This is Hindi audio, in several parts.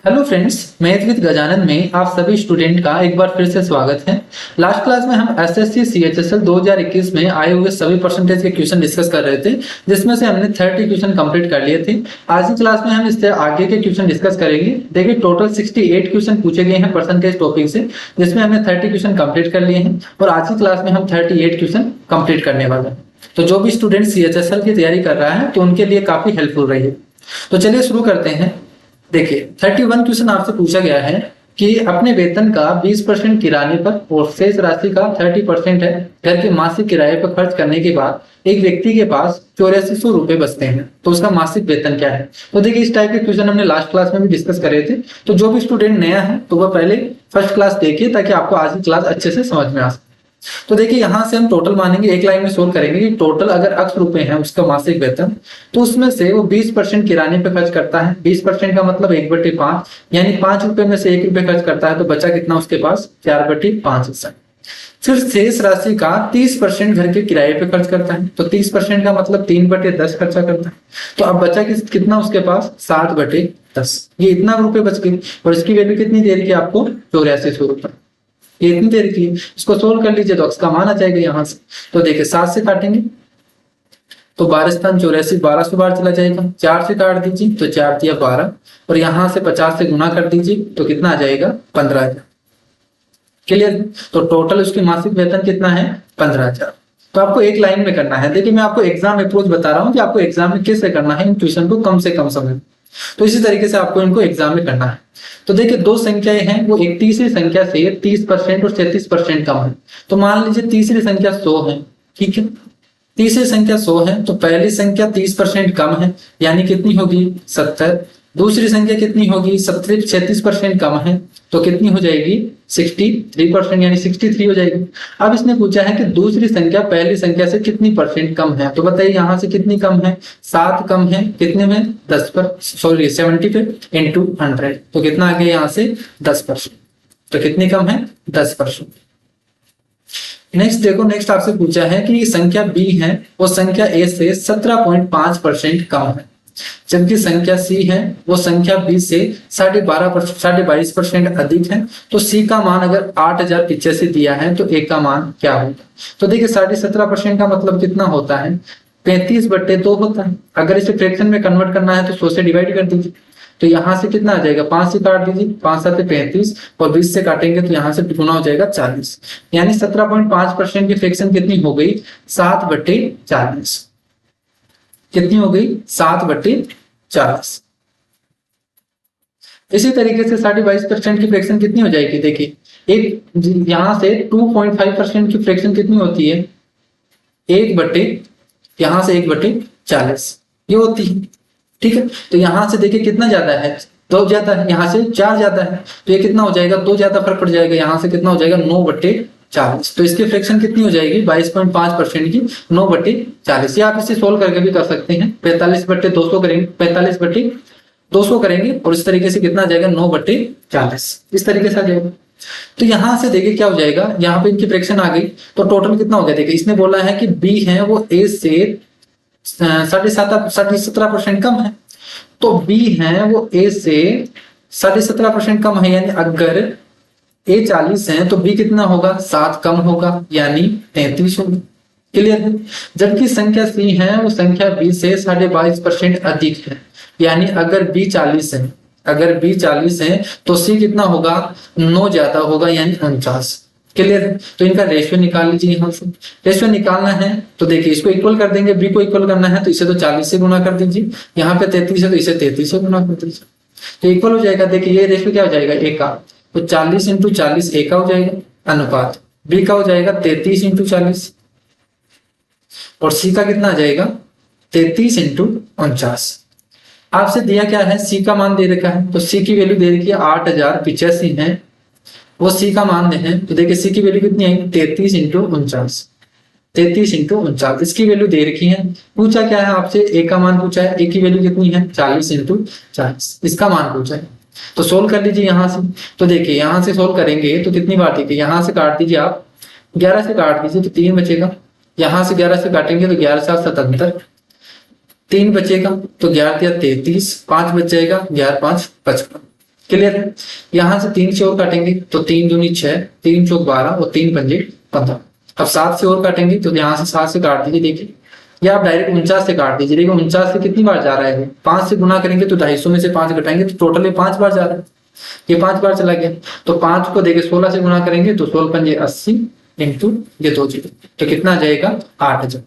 Hello friends, math with Gajanan में आप सभी स्टूडेंट का एक बार फिर से स्वागत है। लास्ट क्लास में हम एसएससी सीएचएसएल 2021 में आए हुए सभी परसेंटेज के क्वेश्चन डिस्कस कर रहे थे, जिसमें से हमने 30 क्वेश्चन कंप्लीट कर लिए थे। आज की क्लास में हम इससे आगे के क्वेश्चन डिस्कस करेंगे। देखिए, टोटल 68 क्वेश्चन पूछे गए हैं परसेंटेज टॉपिक से, जिसमें हमने 30 क्वेश्चन कंप्लीट कर लिए हैं और आज की क्लास में हम 38 क्वेश्चन कंप्लीट करने वाले हैं। तो जो भी स्टूडेंट सीएचएसएल की तैयारी कर रहा है तो उनके लिए काफी हेल्पफुल रही है। तो चलिए शुरू करते हैं। देखिए, 31 क्वेश्चन आपसे पूछा गया है कि अपने वेतन का 20% किराए पर और शेष राशि का 30% है घर के मासिक किराए पर खर्च करने के बाद एक व्यक्ति के पास 8400 रुपए बचते हैं, तो उसका मासिक वेतन क्या है। तो देखिए, इस टाइप के क्वेश्चन हमने लास्ट क्लास में भी डिस्कस करे थे। तो जो भी स्टूडेंट नया है तो वह पहले फर्स्ट क्लास देखिए ताकि आपको आज की क्लास अच्छे से समझ में आ सके। तो देखिए, यहां से हम टोटल मानेंगे, एक लाइन में सोल्व करेंगे कि टोटल अगर x रुपए है उसका मासिक वेतन, तो उसमें से वो 20% किराने पे खर्च करता है। 20% का मतलब 1/5, यानी 5 रुपए में से 1 रुपए खर्च करता है, तो बचा कितना उसके पास 4/5 हिस्सा। फिर शेष राशि का 30% घर के किराए पे खर्च करता है, तो 30% का मतलब 3/10 खर्चा करता है। तो अब बचा कितना उसके पास 7/10। ये इतना रुपए बच गए और इसकी वैल्यू कितनी दे रही है आपको 8400 रुपए। ये इतनी देर की, इसको सोल्व कर लीजिए तो इसका मान आ जाएगा यहां से। तो देखिए, 7 से काटेंगे तो 12 स्थान 84, 1200 बार चला जाएगा। 4 से काट दीजिए तो 4 दिया 12 और यहां से 50 से गुना कर दीजिए तो कितना आ जाएगा 15,000। क्लियर। तो टोटल उसकी मासिक वेतन कितना है 15,000। तो आपको एक लाइन में करना है। देखिए, मैं आपको एग्जाम अप्रोच बता रहा हूँ कि आपको एग्जाम में कैसे करना है इन क्वेश्चन को कम से कम समय में। तो इसी तरीके से आपको इनको एग्जाम में करना है। तो देखिए, दो संख्याएं हैं, वो एक तीसरी संख्या से 30% और 33% कम है। तो मान लीजिए तीसरी संख्या 100 है, ठीक है। तीसरी संख्या 100 है तो पहली संख्या 30% कम है, यानी कितनी होगी 70। दूसरी संख्या कितनी होगी 36% कम है, तो कितनी हो जाएगी 63%, यानी 63 हो जाएगी। अब इसने पूछा है कि दूसरी संख्या पहली संख्या से कितनी परसेंट कम है। तो बताइए, यहां से कितनी कम है 7 कम है, कितने में 10 पर, सॉरी 70 पे इंटू 100, तो कितना आ गया यहाँ से 10%। तो कितनी कम है 10%। नेक्स्ट देखो, नेक्स्ट आपसे पूछा है कि संख्या बी है वो संख्या ए से 17.5% कम है, जबकि संख्या सी है वो संख्या बी से 22.5% अधिक है। तो सी का मान अगर 8085 दिया है तो ए का मान क्या होगा। तो देखिए, 17.5% का मतलब कितना होता है 35/2 होता है। अगर इसे फ्रैक्शन में कन्वर्ट करना है तो 100 से डिवाइड कर दीजिए, तो यहां से कितना आ जाएगा 5 से काट दीजिए, 5 7 35 और 20 से काटेंगे तो यहां से गुना हो जाएगा 40, यानी 17.5% की फ्रैक्शन कितनी हो गई 7/40। कितनी हो गई 7/40। इसी तरीके से 22.5% की फ्रैक्शन कितनी हो जाएगी। देखिए, एक यहां से 2.5% की फ्रैक्शन कितनी होती है 1/40 ये होती है, ठीक है। तो यहां से देखिए कितना ज्यादा है 2 ज्यादा है, यहां से 4 ज्यादा है, तो ये कितना हो जाएगा 2 ज्यादा फर्क पड़ जाएगा, यहां से कितना हो जाएगा 9/40। तो इसकी फ्रैक्शन कितनी हो जाएगी 22.5% की 9/40। या आप इसे सोल्व करके भी कर सकते हैं, 45/200 करेंगे, 45/200 करेंगे और इस तरीके से कितना आ जाएगा 9/40, इस तरीके से आ जाएगा। तो यहां से देखिए क्या हो जाएगा, यहाँ पे इनकी फ्रैक्शन आ गई तो टोटल कितना हो गया। देखिए, इसने बोला है कि बी है वो ए से 17.5% कम है, तो बी है वो ए से 17.5% कम है, यानी अगर ए 40 है तो बी कितना होगा 7 कम होगा, यानी 33 होगा। क्लियर है। जबकि संख्या सी है वो संख्या बी से 22.5% अधिक है, यानी अगर बी 40 है, अगर बी 40 है तो सी कितना होगा 9 ज्यादा होगा, यानी 49। क्लियर है। तो इनका रेशियो निकाल लीजिए। यहां से रेशियो निकालना है तो देखिए, इसको इक्वल कर देंगे, बी को इक्वल करना है तो इसे तो 40 से गुना कर दीजिए, यहाँ पे 33 है तो इसे 33 से गुना कर दीजिए, तो इक्वल हो जाएगा। देखिए, ये रेशियो क्या हो जाएगा ए का, तो 40 × 40 ए का हो जाएगा अनुपात, बी का हो जाएगा 33 × 40 और सी का कितना आ जाएगा 33 × 49। आपसे दिया क्या है सी का मान दे रखा है, तो सी की वैल्यू दे रखी है 8085 है, वो सी का मान है। तो देखिए, सी की वैल्यू कितनी आएगी 33 × 49, 33 × 49 इसकी वैल्यू दे रखी है। पूछा क्या है आपसे ए का मान पूछा है, ए की वैल्यू कितनी है 40 × 40 इसका मान पूछा है। तो सोल्व कर लीजिए यहां से। तो देखिए, यहां से सोल्व करेंगे तो कितनी बार देखिए, यहां से काट दीजिए आप 11 से काट दीजिए तो 3 बचेगा, यहां से 11 से काटेंगे तो 11 7 77, 3 बचेगा तो 11 3 33, 5 बच जाएगा, 11 5 55। क्लियर है। यहाँ से 3 से और काटेंगे तो 3 दूनी 6, 3 चौक 12 और 3 पंजे 15। अब 7 से और काटेंगे तो यहाँ से 7 से काट दीजिए, देखिए, या आप डायरेक्ट 49 से काट दीजिए। देखिए 49 से कितनी बार जा रहा है, 5 से गुना करेंगे तो 250 में से 5 घटाएंगे तो टोटल में 5 बार जा रहा है, ये 5 बार चला गया। तो 5 को देखिए 16 से गुना करेंगे तो 16 पंजे 80 इंटू ये 2 जीरो, तो कितना आ जाएगा 8000।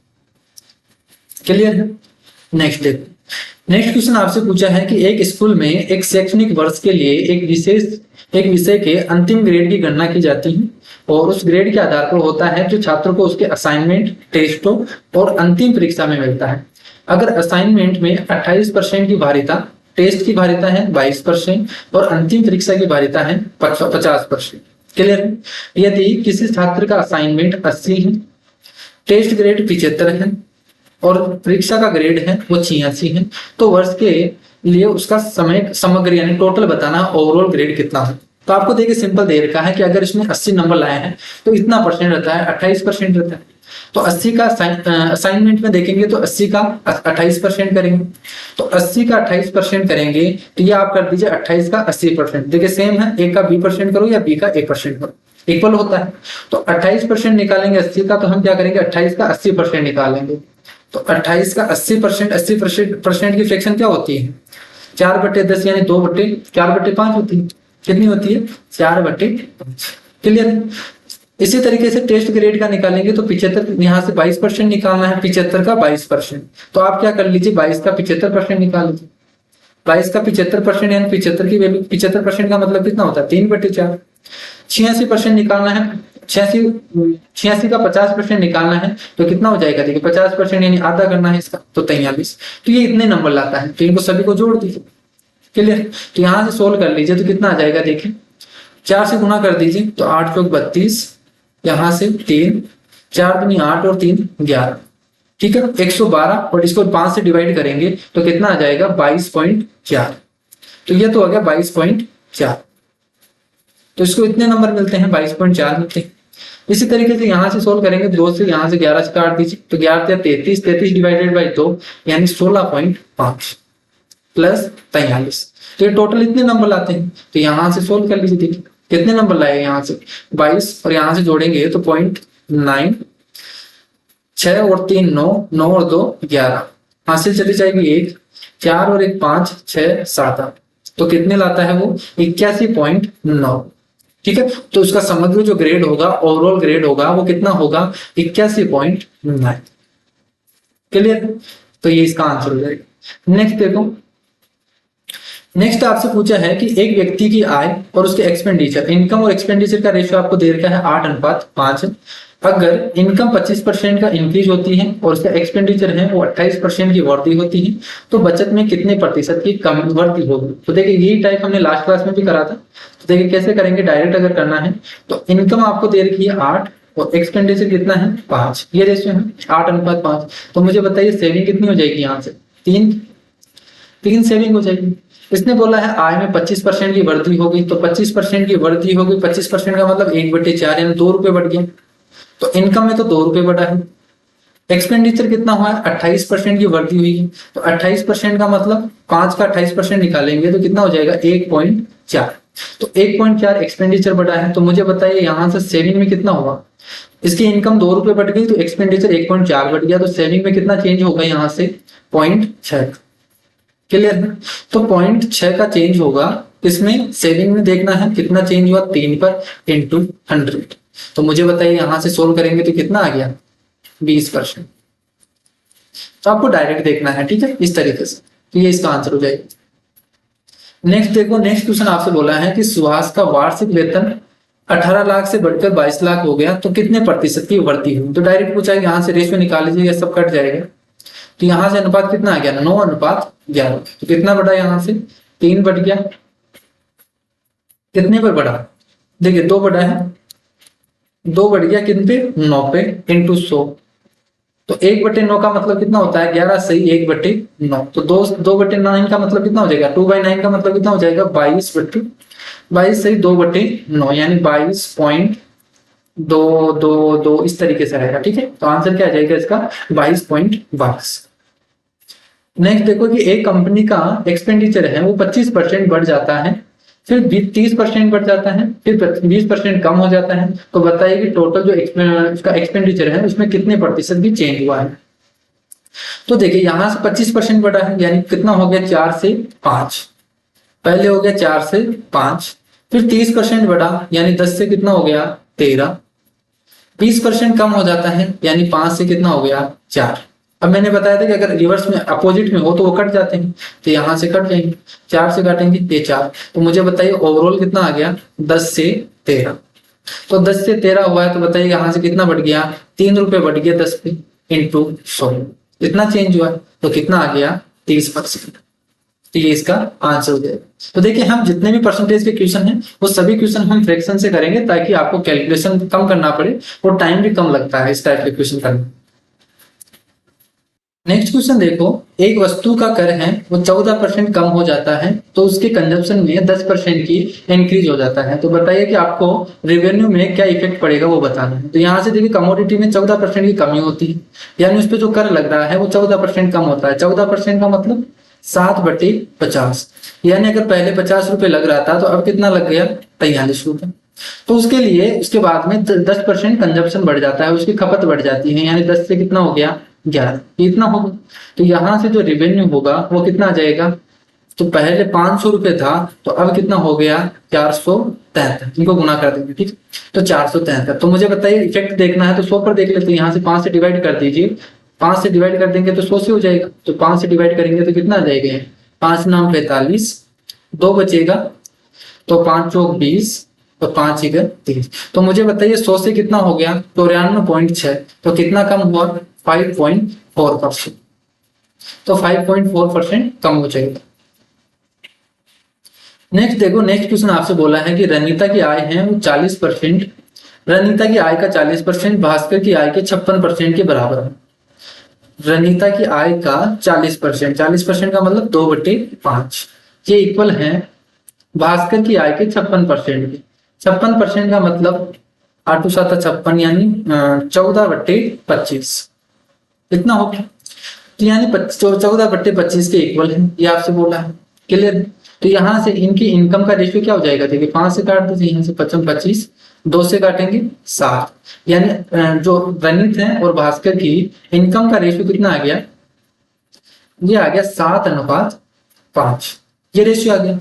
क्लियर है। नेक्स्ट देखो, नेक्स्ट क्वेश्चन आपसे पूछा है कि एक स्कूल में एक शैक्षणिक वर्ष के लिए एक विषय के अंतिम ग्रेड की गणना की जाती है और उस ग्रेड के आधार पर होता है जो छात्रों को उसके असाइनमेंट, टेस्टों और अंतिम परीक्षा में मिलता है। अगर असाइनमेंट में 28% की भारिता, टेस्ट की भारिता है 22% और अंतिम परीक्षा की भारिता है 50%। क्लियर है। यदि किसी छात्र का असाइनमेंट 80 है, टेस्ट ग्रेड 75 है और परीक्षा का ग्रेड है वो 86 है, तो वर्ष के लिए उसका समय समग्र यानी टोटल बताना ओवरऑल ग्रेड कितना है। तो आपको देखिए सिंपल दे रखा है कि अगर इसमें 80 नंबर लाए हैं तो इतना परसेंट रहता है, 28% रहता है। तो 80 का असाइनमेंट में देखेंगे तो 80 का 28% करेंगे, तो 80 का 28% करेंगे तो ये आप कर दीजिए 28 का 80%। देखिए सेम है, ए का B% करो या बी का A% करो, इक्वल होता है। तो 28% निकालेंगे 80 का, तो हम क्या करेंगे 28 का 80% निकालेंगे। तो 28 का 80% की फ्रैक्शन क्या होती है, 4/10 यानी 4/5 होती है। कितनी होती है 4/5। क्लियर। इसी तरीके से टेस्ट ग्रेड का निकालेंगे तो 75, यहाँ से 22% निकालना है, 75 का 22%। तो आप क्या कर लीजिए 22 का 75% निकाल लीजिए। 22 का 75% यानी 75 की वैल्यू, 75% का मतलब कितना होता है 3/4। 86% निकालना है, 86 का 50% निकालना है तो कितना हो जाएगा, देखिए 50% यानी आधा करना है इसका, तो 43। तो ये इतने नंबर लाता है, तो इनको सभी को जोड़ दीजिए। क्लियर। तो यहाँ से सोल्व कर लीजिए तो कितना आ जाएगा, देखिए 4 से गुना कर दीजिए तो 8 चौक 32, यहाँ से 3, 4 दूनी 8 और 3 11। ठीक है, 112 और इसको 5 से डिवाइड करेंगे तो कितना आ जाएगा 22.4। तो ये तो हो गया 22.4। तो इसको इतने नंबर मिलते हैं 22.4 मिलते हैं। इसी तरीके से यहाँ से सोल्व करेंगे, 2 से यहाँ से 11 से काट दीजिए तो 11 33, 33 डिवाइडेड बाई 2 यानी 16.5 प्लस 43। तो ये टोटल इतने नंबर लाते हैं। तो यहाँ से सोल्व कर लीजिए, देखिए कितने नंबर लाए, यहाँ से 22 और यहाँ से जोड़ेंगे तो 0.9, 6 और 3 9, 9 और 2 11, हासिल चली जाएगी 1, 4 और 1 5, 6 7 8। तो कितने लाता है वो 81.9। ठीक है, तो उसका समग्र जो ग्रेड होगा, ओवरऑल ग्रेड होगा वो कितना होगा 81.9। क्लियर। तो ये इसका आंसर हो जाएगा। नेक्स्ट देखो, नेक्स्ट आपसे पूछा है कि एक व्यक्ति की आय और उसके एक्सपेंडिचर, इनकम और एक्सपेंडिचर का रेशियो आपको दे रखा है 8:5। अगर इनकम 25% का इंक्रीज होती है और उसका एक्सपेंडिचर है वो 28% की वृद्धि होती है तो बचत में कितने प्रतिशत की कम वृद्धि होगी। तो देखिए यही टाइप हमने लास्ट क्लास में भी करा था। तो देखिए कैसे करेंगे, डायरेक्ट अगर करना है तो इनकम आपको दे रखी है 8 और एक्सपेंडिचर कितना है 5, ये रेशियो है 8:5। तो मुझे बताइए सेविंग कितनी हो जाएगी, यहाँ से 3 सेविंग हो जाएगी। इसने बोला है आय में 25% की वृद्धि होगी, तो 25% की वृद्धि होगी, 25% का मतलब 1/4 यानी 2 रुपए बढ़ गए। तो इनकम में तो 2 रुपए बढ़ा है। एक्सपेंडिचर कितना हुआ है 28% की वृद्धि हुई है, तो 28% का मतलब 5 का 28% निकालेंगे तो कितना हो जाएगा 1.4। तो 1.4 एक्सपेंडिचर बढ़ा है। तो मुझे बताइए यहाँ से सेविंग में कितना हुआ, इसकी इनकम 2 रुपए बढ़ गई तो एक्सपेंडिचर 1.4 बढ़ गया, तो सेविंग में कितना चेंज होगा यहाँ से 0.6। क्लियर है। तो 0.6 का चेंज होगा, इसमें सेविंग में देखना है कितना चेंज हुआ 3 पर इंटू 100। तो मुझे बताइए यहाँ से सोल्व करेंगे तो कितना आ गया 20%। तो आपको डायरेक्ट देखना है, ठीक है, इस तरीके से। तो ये इसका आंसर हो जाएगा। नेक्स्ट देखो, नेक्स्ट क्वेश्चन आपसे बोला है कि सुहास का वार्षिक वेतन 18 लाख से बढ़कर 22 लाख हो गया तो कितने प्रतिशत की वृद्धि हुई। तो डायरेक्ट पूछा है, यहाँ से रेशियो निकाल लीजिए, ये सब कट जाएगा। तो यहाँ से अनुपात कितना आ गया 9:11। तो कितना बढ़ा, यहाँ से 3 बढ़ गया। कितने पर बढ़ा, देखिए 2 बढ़ा है, 2 बढ़ गया कितने पे 9 पे इंटू 100। तो 1/9 का मतलब कितना होता है 11 सही 1/9। तो 2/9 का मतलब कितना हो जाएगा 2/9 का मतलब कितना हो जाएगा 22 सही 2/9 यानी 22.222 इस तरीके से रहेगा। ठीक है, तो आंसर क्या आ जाएगा इसका 22.22। नेक्स्ट देखो कि एक कंपनी का एक्सपेंडिचर है वो 25% बढ़ जाता है फिर 30% बढ़ जाता है, फिर 20% कम हो जाता है। तो बताइए कि टोटल जो इसका एक्सपेंडिचर है उसमें कितने प्रतिशत भी चेंज हुआ है। तो देखिए यहाँ से 25% बढ़ा है, यानी कितना हो गया 4 से 5। पहले हो गया 4 से 5, फिर 30% बढ़ा यानी 10 से कितना हो गया 13। 20% कम हो जाता है यानी 5 से कितना हो गया 4। अब मैंने बताया था कि अगर रिवर्स में अपोजिट में हो तो वो कट जाते हैं, तो यहाँ से कट जाएंगे, 4 से काटेंगे ये 4। तो मुझे बताइए ओवरऑल कितना आ गया 10 से 13। तो 10 से 13 हुआ है, तो बताइए यहाँ से कितना बढ़ गया 3 रुपए बढ़ गया 10 पे इंटू 100, इतना चेंज हुआ है। तो कितना आ गया 30%। तो ये इसका आंसर हो जाएगा। तो देखिए हम जितने भी परसेंटेज के क्वेश्चन हैं वो सभी क्वेश्चन हम फ्रैक्शन से करेंगे ताकि आपको कैलकुलेशन कम करना पड़े और टाइम भी कम लगता है इस टाइप के क्वेश्चन करने। नेक्स्ट क्वेश्चन देखो, एक वस्तु का कर है वो 14% कम हो जाता है तो उसके कंजप्शन में 10% की इंक्रीज हो जाता है। तो बताइए कि आपको रेवेन्यू में क्या इफेक्ट पड़ेगा वो बताना है। तो यहाँ से देखिए कमोडिटी में 14% की कमी होती है, यानी उस पर जो कर लग रहा है वो 14% कम होता है। 14% का मतलब 7/50, यानी अगर पहले 50 रुपए लग रहा था तो अब कितना लग गया 43 रुपए। तो उसके लिए उसके बाद में 10% कंजप्शन बढ़ जाता है, उसकी खपत बढ़ जाती है, यानी 10 से कितना हो गया 11, इतना होगा। तो यहाँ से जो रेवेन्यू होगा वो कितना आ जाएगा, तो पहले 500 रुपए था तो अब कितना हो गया 473, इनको गुना कर देंगे ठीक। तो 473, तो मुझे बताइए इफेक्ट देखना है तो 100 पर देख लेते हैं। यहाँ से 5 से डिवाइड कर दीजिए, 5 से डिवाइड कर देंगे तो 100 से हो जाएगा। तो 5 से डिवाइड करेंगे तो कितना आ जाएगा 5 नाम 45, 2 बचेगा तो 5 चौक 20 तो 5 इधर 30। तो मुझे बताइए 100 से कितना हो गया 94.6, तो कितना कम हुआ 5.4%। तो 5.4% कम हो जाएगा। नेक्स्ट देखो, नेक्स्ट क्वेश्चन आपसे बोला है कि रनिता की आय है वो 40%, रनिता की आय का 40% भास्कर की आय के 56% के बराबर है। रनिता की आय का 40%, 40% का मतलब 2/5, ये इक्वल है भास्कर की आय के 56% के। 56% का मतलब 8 7 56 यानी 14/25, इतना हो गया। तो यानी 14/25 के इक्वल है, ये आपसे बोला है, क्लियर। तो यहाँ से इनकी इनकम का रेशियो क्या हो जाएगा, देखिए 5 से काट दीजिए, यहाँ से 25, 2 से काटेंगे 7, यानी जो रनित है और भास्कर की इनकम का रेशियो कितना आ गया, ये आ गया 7:5, ये रेशियो आ गया।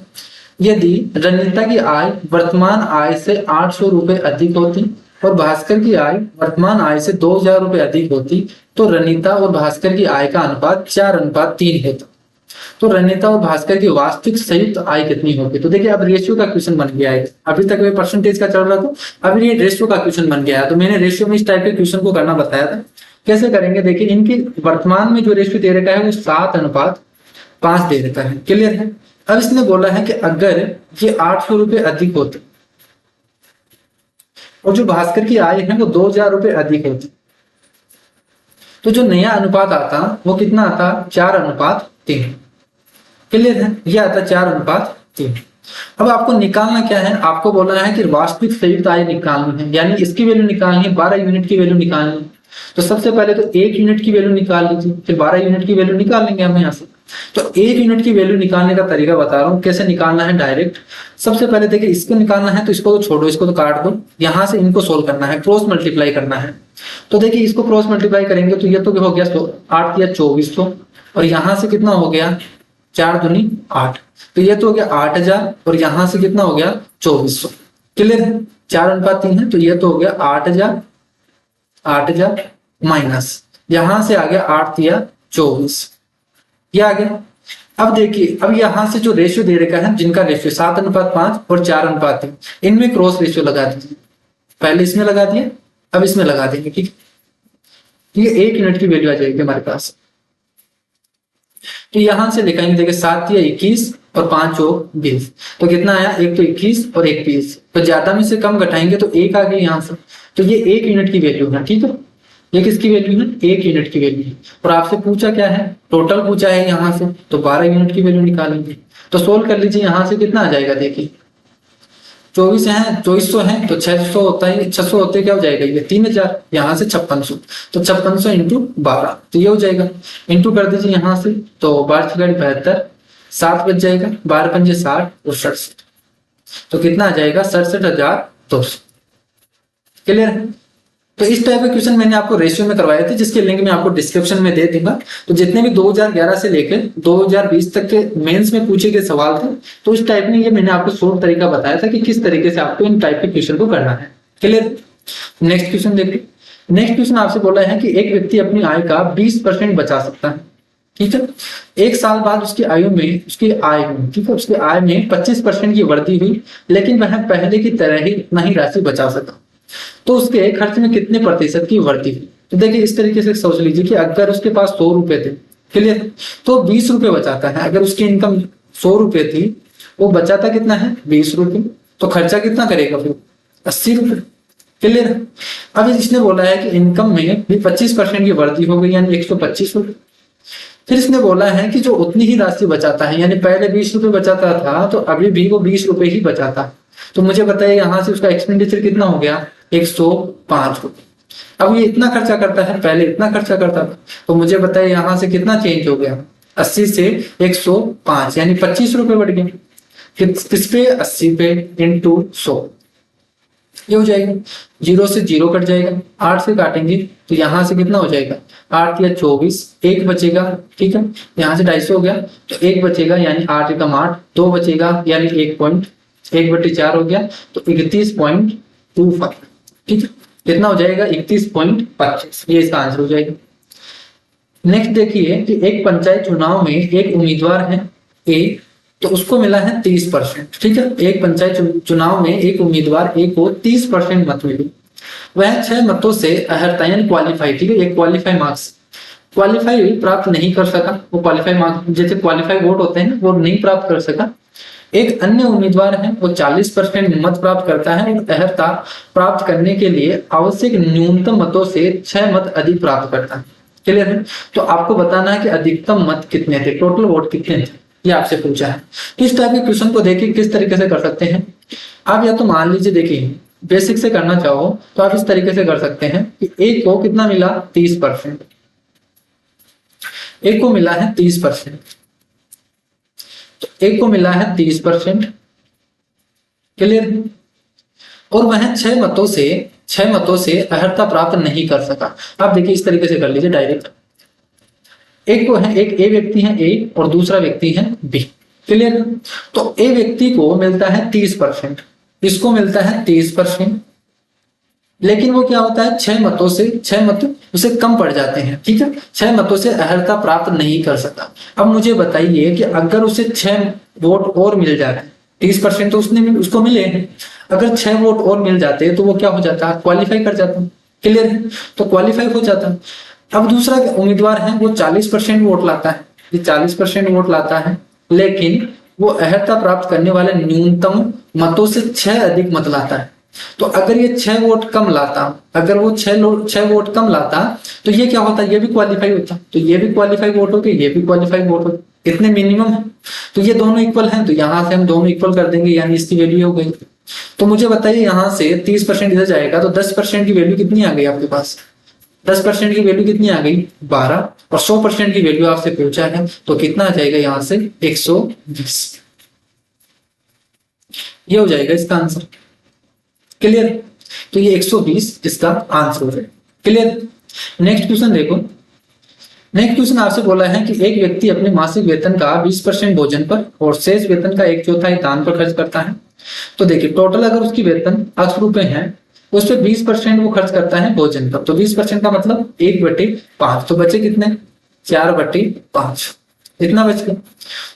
यदि रनिता की आय वर्तमान आय से 800 रुपए अधिक होती और भास्कर की आय वर्तमान आय से 2000 रुपए अधिक होती तो रनिता और भास्कर की आय का अनुपात 4:3 होता। तो रनिता और भास्कर की वास्तविक संयुक्त आय कितनी होगी। तो देखिए अब रेशियो का क्वेश्चन बन गया है, अभी तक वे परसेंटेज का चल रहा था, अब ये रेशियो का क्वेश्चन बन गया है। तो मैंने रेशियो में इस टाइप के क्वेश्चन को करना बताया था। कैसे करेंगे, देखिए इनकी वर्तमान में जो रेशियो दे रखा है वो 7:5 दे रखा है, क्लियर है। अब इसने बोला है कि अगर ये 800 रुपए अधिक होते और जो भास्कर की आय है वो 2000 रुपए अधिक होती तो जो नया अनुपात आता वो कितना आता 4:3, क्लियर है, ये आता 4:3। अब आपको निकालना क्या है, आपको बोलना है कि वास्तविक संयुक्त आय निकालनी है, यानी इसकी वैल्यू निकालनी है, 12 यूनिट की वैल्यू निकालनी है। तो सबसे पहले तो 1 यूनिट की वैल्यू निकाल लीजिए, फिर 12 यूनिट की वैल्यू निकाल लेंगे हम यहाँ से। तो 1 यूनिट की वैल्यू निकालने का तरीका बता रहा हूँ, कैसे निकालना है डायरेक्ट। सबसे पहले देखिए इसको निकालना है तो इसको तो छोड़ो, इसको तो काट दो, यहाँ से इनको सोल्व करना है, क्रॉस मल्टीप्लाई करना है। तो देखिए इसको क्रॉस मल्टीप्लाई करेंगे तो ये तो हो गया 8 या 2400, और यहाँ से कितना हो गया 4 दूनी 8, तो ये तो हो गया 8000, और यहाँ से कितना हो गया 2400, क्लियर है। 4:3 है तो ये तो हो गया 8000 माइनस यहां से आ गया 8 या 24, ये आ गया। अब देखिए अब यहां से जो रेशियो दे रखा है, जिनका रेशियो 7:5 और 4:3, इनमें क्रॉस रेशियो लगा दीजिए, पहले इसमें लगा दिए अब इसमें लगा देंगे, ठीक। ये 1 यूनिट की वैल्यू आ जाएगी हमारे पास। तो यहां से लिखाएंगे, देखिए 7 या 21 और 5 और 20, तो कितना आया, एक तो 21 और एक 20, तो ज्यादा में से कम घटाएंगे तो 1 आ गई यहाँ से। तो ये 1 यूनिट की वैल्यू है, ठीक है। ये किसकी वैल्यू है, 1 यूनिट की वैल्यू है। और आपसे पूछा क्या है, टोटल पूछा है यहाँ से, तो 12 यूनिट की वैल्यू निकालेंगे। तो सोल्व कर लीजिए, यहाँ से कितना आ जाएगा, देखिए 24 है 2400 है तो 600 होता है, 600 होते क्या हो जाएगा ये 3000, यहाँ से 5600, तो 5600 इंटू 12, तो ये हो जाएगा। इंटू कर दीजिए यहाँ से, तो 12 72, 7 बच जाएगा, 12 पंजे 60 और 67, तो कितना आ जाएगा 67,200। क्लियर है? तो इस टाइप के क्वेश्चन मैंने आपको रेशियो में करवाए थे, जिसके लिंक मैं आपको डिस्क्रिप्शन में दे दूंगा। तो जितने भी 2011 से लेकर 2020 तक के मेंस में पूछे गए सवाल थे, तो इस टाइप में ये मैंने आपको शॉर्ट तरीका बताया था कि किस तरीके से आपको इन टाइप के क्वेश्चन को करना है। क्लियर? नेक्स्ट क्वेश्चन देखिए। नेक्स्ट क्वेश्चन आपसे बोला है कि एक व्यक्ति अपनी आय का 20% बचा सकता है। ठीक है, एक साल बाद उसकी आय में ठीक है, उसकी आय में 25% की वृद्धि हुई, लेकिन वह पहले की तरह ही उतना ही राशि बचा सका, तो उसके खर्च में कितने प्रतिशत की वृद्धि हुई? तो देखिए इस तरीके से सोच लीजिए कि अगर उसके पास 100 रुपए थे, क्लियर, तो 20 रुपए बचाता है। अगर उसकी इनकम 100 रुपए थी, वो बचाता कितना है 20 रुपए, तो खर्चा कितना करेगा फिर 80 रुपए। क्लियर? अब इसने बोला है कि इनकम में भी 25% की वृद्धि हो गई, यानी 125 रुपए। फिर इसने बोला है कि जो उतनी ही राशि बचाता है, यानी पहले 20 रुपए बचाता था तो अभी भी वो 20 रुपए ही बचाता है, तो मुझे बताइए यहाँ से उसका एक्सपेंडिचर कितना हो गया 105 रुपए। अब ये इतना खर्चा करता है, पहले इतना खर्चा करता था, तो मुझे बताइए यहाँ से कितना चेंज हो गया 80 से 105, यानी 25 रुपए बढ़ गए। किस पे 80 पे इंटू 100, ये हो जाएगा 0 से 0 कट जाएगा, 8 से काटेंगे तो यहाँ से कितना हो जाएगा 8 या 24, 1 बचेगा। ठीक है, यहाँ से 250 हो गया तो 1 बचेगा, यानी 8 एकम 8, 2 बचेगा यानी 1/4 हो गया, तो 31.25। ठीक है, कितना हो जाएगा 31.25, ये इसका आंसर हो जाएगा। नेक्स्ट देखिए कि एक पंचायत चुनाव में एक उम्मीदवार है ए, तो उसको मिला है 30%। ठीक है, एक पंचायत चुनाव में एक उम्मीदवार ए को 30% मत मिले, वह 6 मतों से अहर्तायन क्वालिफाई, ठीक है, एक क्वालिफाई प्राप्त नहीं कर सका। वो क्वालिफाई मार्क्स जैसे क्वालिफाई वोट होते हैं वो नहीं प्राप्त कर सका। एक अन्य उम्मीदवार है वो 40% मत प्राप्त करता है और अहर्ता प्राप्त करने के लिए आवश्यक न्यूनतम मतों से 6 मत अधिक प्राप्त करता है। क्लियर है? तो आपको बताना है कि अधिकतम मत कितने थे, टोटल वोट कितने थे, ये आपसे पूछा है। इस टाइप के क्वेश्चन को देखिए किस तरीके से कर सकते हैं आप। या तो मान लीजिए, देखिए बेसिक से करना चाहो तो आप इस तरीके से कर सकते हैं कि एक को कितना मिला 30%, एक को मिला है 30%, तो एक को मिला है 30%। क्लियर? और वह 6 मतों से अहर्ता प्राप्त नहीं कर सका। आप देखिए इस तरीके से कर लीजिए डायरेक्ट। एक को है, एक ए व्यक्ति है ए और दूसरा व्यक्ति है बी। क्लियर? तो ए व्यक्ति को मिलता है 30%, इसको मिलता है 30%, लेकिन वो क्या होता है 6 मत उसे कम पड़ जाते हैं। ठीक है, 6 मतों से अहर्ता प्राप्त नहीं कर सका। अब मुझे बताइए कि अगर उसे 6 वोट और मिल जाते, 30% तो उसको मिले हैं, अगर 6 वोट और मिल जाते तो वो क्या हो जाता, क्वालिफाई कर जाता। क्लियर है? तो क्वालिफाई हो जाता। अब दूसरा उम्मीदवार है वो 40% वोट लाता है, ये 40% वोट लाता है, लेकिन वो अहर्ता प्राप्त करने वाले न्यूनतम मतों से 6 अधिक मत लाता है। तो अगर ये 6 वोट कम लाता, अगर वो 6 वोट कम लाता तो ये क्या होता, ये भी क्वालिफाई होता, तो ये भी क्वालिफाई वोट हो गए, ये भी क्वालिफाई वोट हो, इतने मिनिमम है, तो ये दोनों इक्वल हैं, तो यहां से हम दोनों इक्वल कर देंगे, यानी इसकी वैल्यू हो गई। तो मुझे बताइए यहाँ से 30% इधर जाएगा तो 10% की वैल्यू कितनी आ गई आपके पास, 10% की वैल्यू कितनी आ गई 12, और 100% की वैल्यू आपसे पूछा है तो कितना आ जाएगा यहाँ से 120, ये हो जाएगा इसका आंसर। क्लियर? तो ये 120 इसका आंसर है। क्लियर? नेक्स्ट क्वेश्चन देखो। नेक्स्ट क्वेश्चन आपसे बोला है कि एक व्यक्ति अपने मासिक वेतन का 20% भोजन पर और शेष वेतन का 1/4 दान पर खर्च करता है। तो देखिए टोटल अगर उसकी वेतन 8 रुपए है, उस पर 20% वो खर्च करता है भोजन पर, तो 20% का मतलब 1/5, तो बचे कितने 4/5, इतना बच गया।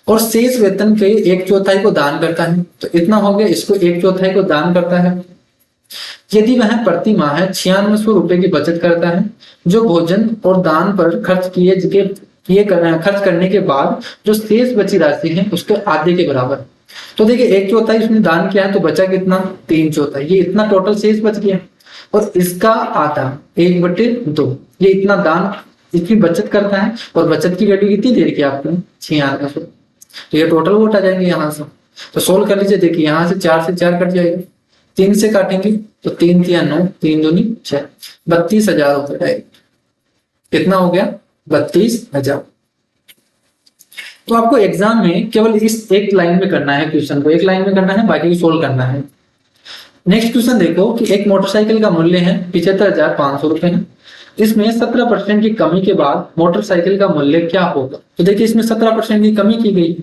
और शेष वेतन के 1/4 को दान करता है, तो इतना हो गया, इसको 1/4 को दान करता है। यदि वह प्रति माह 9600 रुपए की बचत करता है, जो भोजन और दान पर खर्च करने के बाद जो शेष बची राशि है उसके आधे के बराबर। तो देखिए 1/4 उसने दान किया है तो बचा कितना 3/4, ये इतना टोटल शेष बच गया, और इसका आधा 1/2, ये इतना दान इसकी बचत करता है, और बचत की वैल्यू कितनी दे रखी है आपको 9600, तो ये टोटल वोट आ जाएंगे यहाँ से। तो सोल्व कर लीजिए, देखिए यहाँ से 4 से 4 कट जाएगा, 3 से काटेंगे तो 3 3 9, 3 दूनी 6, 32,000 रुपए आएगा। कितना हो गया 32,000। तो आपको एग्जाम में केवल इस एक लाइन में करना है, क्वेश्चन को एक लाइन में करना है, बाकी सोल्व करना है। नेक्स्ट क्वेश्चन देखो कि एक मोटरसाइकिल का मूल्य है 75,500 रुपए है। इसमें 17% की कमी के बाद मोटरसाइकिल का मूल्य क्या होगा? तो देखिए इसमें 17% की कमी की गई,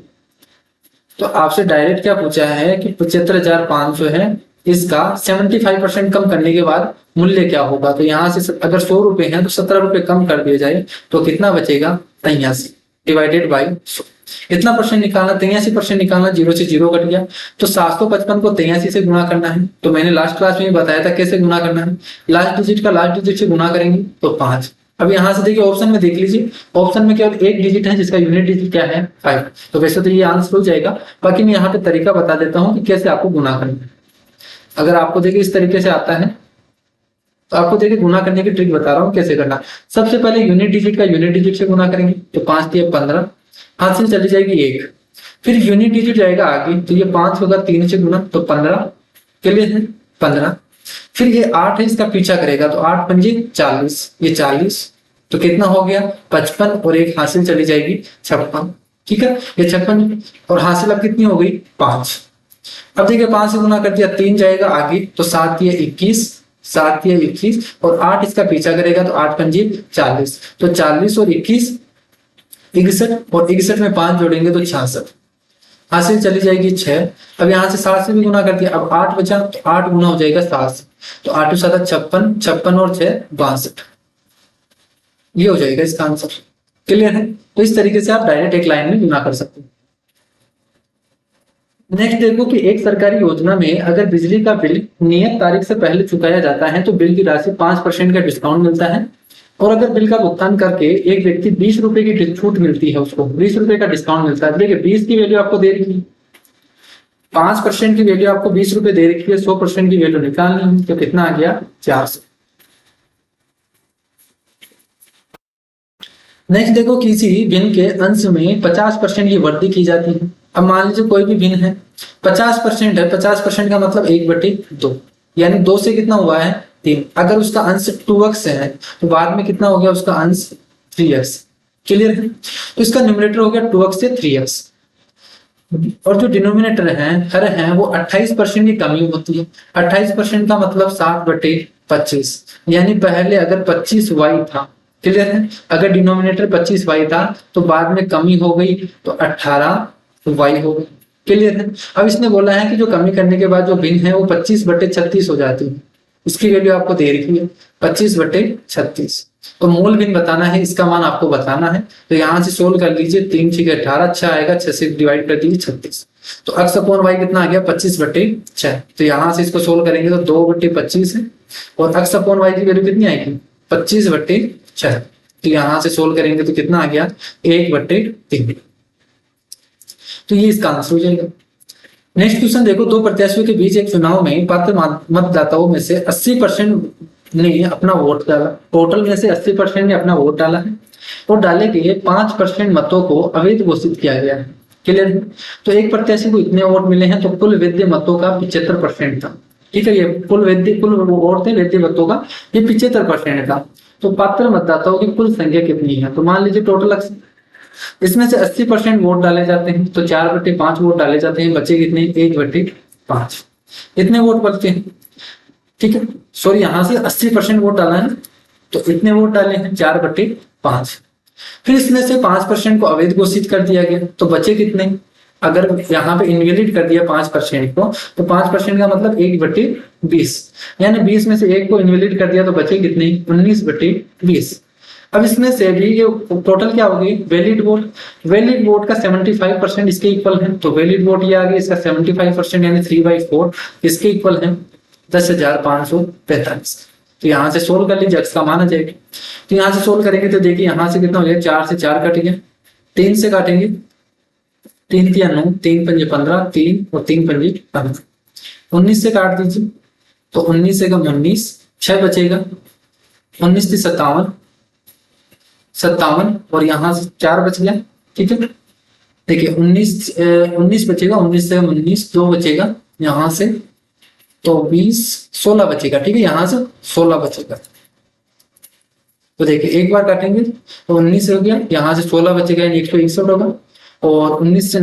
तो आपसे डायरेक्ट क्या पूछा है कि 75,500 है, इसका 75% कम करने के बाद मूल्य क्या होगा? तो यहाँ से अगर 100 रुपए है तो 17 रुपए कम कर दिए जाए तो कितना बचेगा? 83 डिवाइडेड बाई 100। कितना परसेंट निकालना? 83% निकालना, 0 से 0 कट गया। तो 755 को 83 से गुणा करना है। तो मैंने लास्ट क्लास में बताया था कैसे गुणा करना है। लास्ट डिजिट का लास्ट डिजिट से गुणा करेंगे तो 5। अब यहाँ से देखिए ऑप्शन में देख लीजिए, ऑप्शन में केवल एक डिजिट है जिसका यूनिट डिजिट क्या है? 5। तो वैसे तो ये आंसर हो जाएगा, बाकी मैं यहाँ पे तरीका बता देता हूँ कि कैसे आपको गुणा करना है। अगर आपको देखिए इस तरीके से आता है तो आपको देखिए गुणा करने की ट्रिक बता रहा हूँ कैसे करना। सबसे पहले यूनिट डिजिट का यूनिट डिजिट से गुणा करेंगे तो 5 दिए 15, हाथ से चली जाएगी 1। फिर यूनिट डिजिट जाएगा आगे, तो ये 5 होगा 3 से गुना तो 15 के लिए है 15। फिर ये 8 है, इसका पीछा करेगा तो 8 पंजे 40, ये 40 तो कितना हो गया? 55 और एक हासिल चली जाएगी 56। ठीक है, ये 56 और हासिल अब कितनी हो गई? 5। अब देखिए 5 से गुना कर दिया, 3 जाएगा आगे तो 7 ये 21, 7 ये 21 और 8 इसका पीछा करेगा तो 8 पंजे 40, तो 40 और 21 61 और 61 में 5 जोड़ेंगे तो 66, हासिल चली जाएगी 6। अब यहाँ से 7 से भी गुना कर दिया, अब 8 बचा तो 8 गुना हो जाएगा 7 से, तो 8 7 56, 56 और 6 62, ये हो जाएगा इसका आंसर। क्लियर है? तो इस तरीके से आप डायरेक्ट एक लाइन में गुना कर सकते हैं। नेक्स्ट देखो कि एक सरकारी योजना में अगर बिजली का बिल नियत तारीख से पहले चुकाया जाता है तो बिल की राशि 5% का डिस्काउंट मिलता है, और अगर बिल का भुगतान करके एक व्यक्ति 20 रुपए की छूट मिलती है, उसको 20 रुपए का डिस्काउंट मिलता है। देखिए 20 की वैल्यू आपको दे रखी है, 5% की वैल्यू आपको 20 रुपए दे रखी है, 100% की वैल्यू निकालनी है तो कितना आ गया? 400। नेक्स्ट देखो किसी भिन्न के अंश में 50% की वृद्धि की जाती है। अब मान लीजिए कोई भी भिन्न है 50% है, 50% का मतलब 1/2, यानी 2 से कितना हुआ है? 3। अगर उसका अंश 2x है तो बाद में कितना हो गया उसका अंश? 3x। क्लियर है? तो इसका न्यूमरेटर हो गया 2x से 3x, और जो डिनोमिनेटर है हर है वो 28% की कमी होती है। 28% का मतलब 7/25, यानी पहले अगर 25y था, क्लियर है, अगर डिनोमिनेटर 25y था तो बाद में कमी हो गई तो 18y हो गई। क्लियर है? अब इसने बोला है कि जो कमी करने के बाद जो भिन्न है वो 25/36 हो जाती है। इसकी वैल्यू आपको दे रखी है 25/36, तो मूल भिन्न बताना है, इसका मान आपको बताना है। तो यहाँ से सोल्व कर लीजिए, 3 6 18, 6 आएगा, 6 से डिवाइड कर दीजिए 36, तो x अपॉन y कितना आ गया? 25/6। तो यहाँ से इसको सोल्व करेंगे तो 2/25 है, और x अपॉन y की वैल्यू कितनी आएगी? 25/6। तो यहाँ से सोल्व करेंगे तो कितना आ गया? 1/3। तो ये इसका आंसर हो जाएगा। नेक्स्ट क्वेश्चन देखो, दो प्रत्याशियों के बीच एक चुनाव में पात्र मतदाताओं में से 80% ने अपना वोट डाला, टोटल में से 80% ने अपना वोट डाला है, और डाले गए 5% मतों को अवैध घोषित किया गया है। क्लियर है? तो एक प्रत्याशी को इतने वोट मिले हैं तो कुल वैध मतों का 75% था। ठीक है, ये कुल वोट थे वैध मतों का, ये 75% था। तो पात्र मतदाताओं की कुल संख्या कितनी है? तो मान लीजिए टोटल इसमें से 80% वोट डाले जाते हैं तो 4/5 वोट डाले जाते हैं, बचे कितने? 1/5, इतने वोट बचते हैं। ठीक है, सॉरी यहाँ से 80% वोट डाला है तो इतने वोट डाले हैं 4/5। फिर इसमें से 5% को अवैध घोषित कर दिया गया तो बचे कितने? अगर यहाँ पे इनवैलिड कर दिया 5% को तो 5% का मतलब 1/20, यानी 20 में से 1 को इनवैलिड कर दिया तो बचे कितने? 19/20। अब इसमें से भी ये टोटल क्या होगी? वैलिड वोट का 75% इसके इक्वल है, तो वैलिड वोट ये आ गया इसका 75%, यानी 3/4 इसके इक्वल है 10,545। तो यहाँ से सोल्व कर लीजिए, x का मान आ जाएगा। तो यहाँ से सोल्व करेंगे तो देखिए यहाँ से कितना हो जाएगा? 4 से 4 कट गया, 3 से काटेंगे, 3 3 9, 3 पंजे 15, 3 और 3 पंजे 15, 19 से काट दीजिए तो 19 से कम 19, 6 बचेगा, 19 से 57 और यहाँ से 4 बच गया। ठीक है, देखिए 19 बचेगा, 19 से 19, 2 बचेगा यहाँ से तो 20, 16 बचेगा। ठीक है, यहाँ से 16 बचेगा। तो देखिए एक बार काटेंगे तो 19 हो गया, यहाँ से 16 बचेगा, 161 होगा, और 19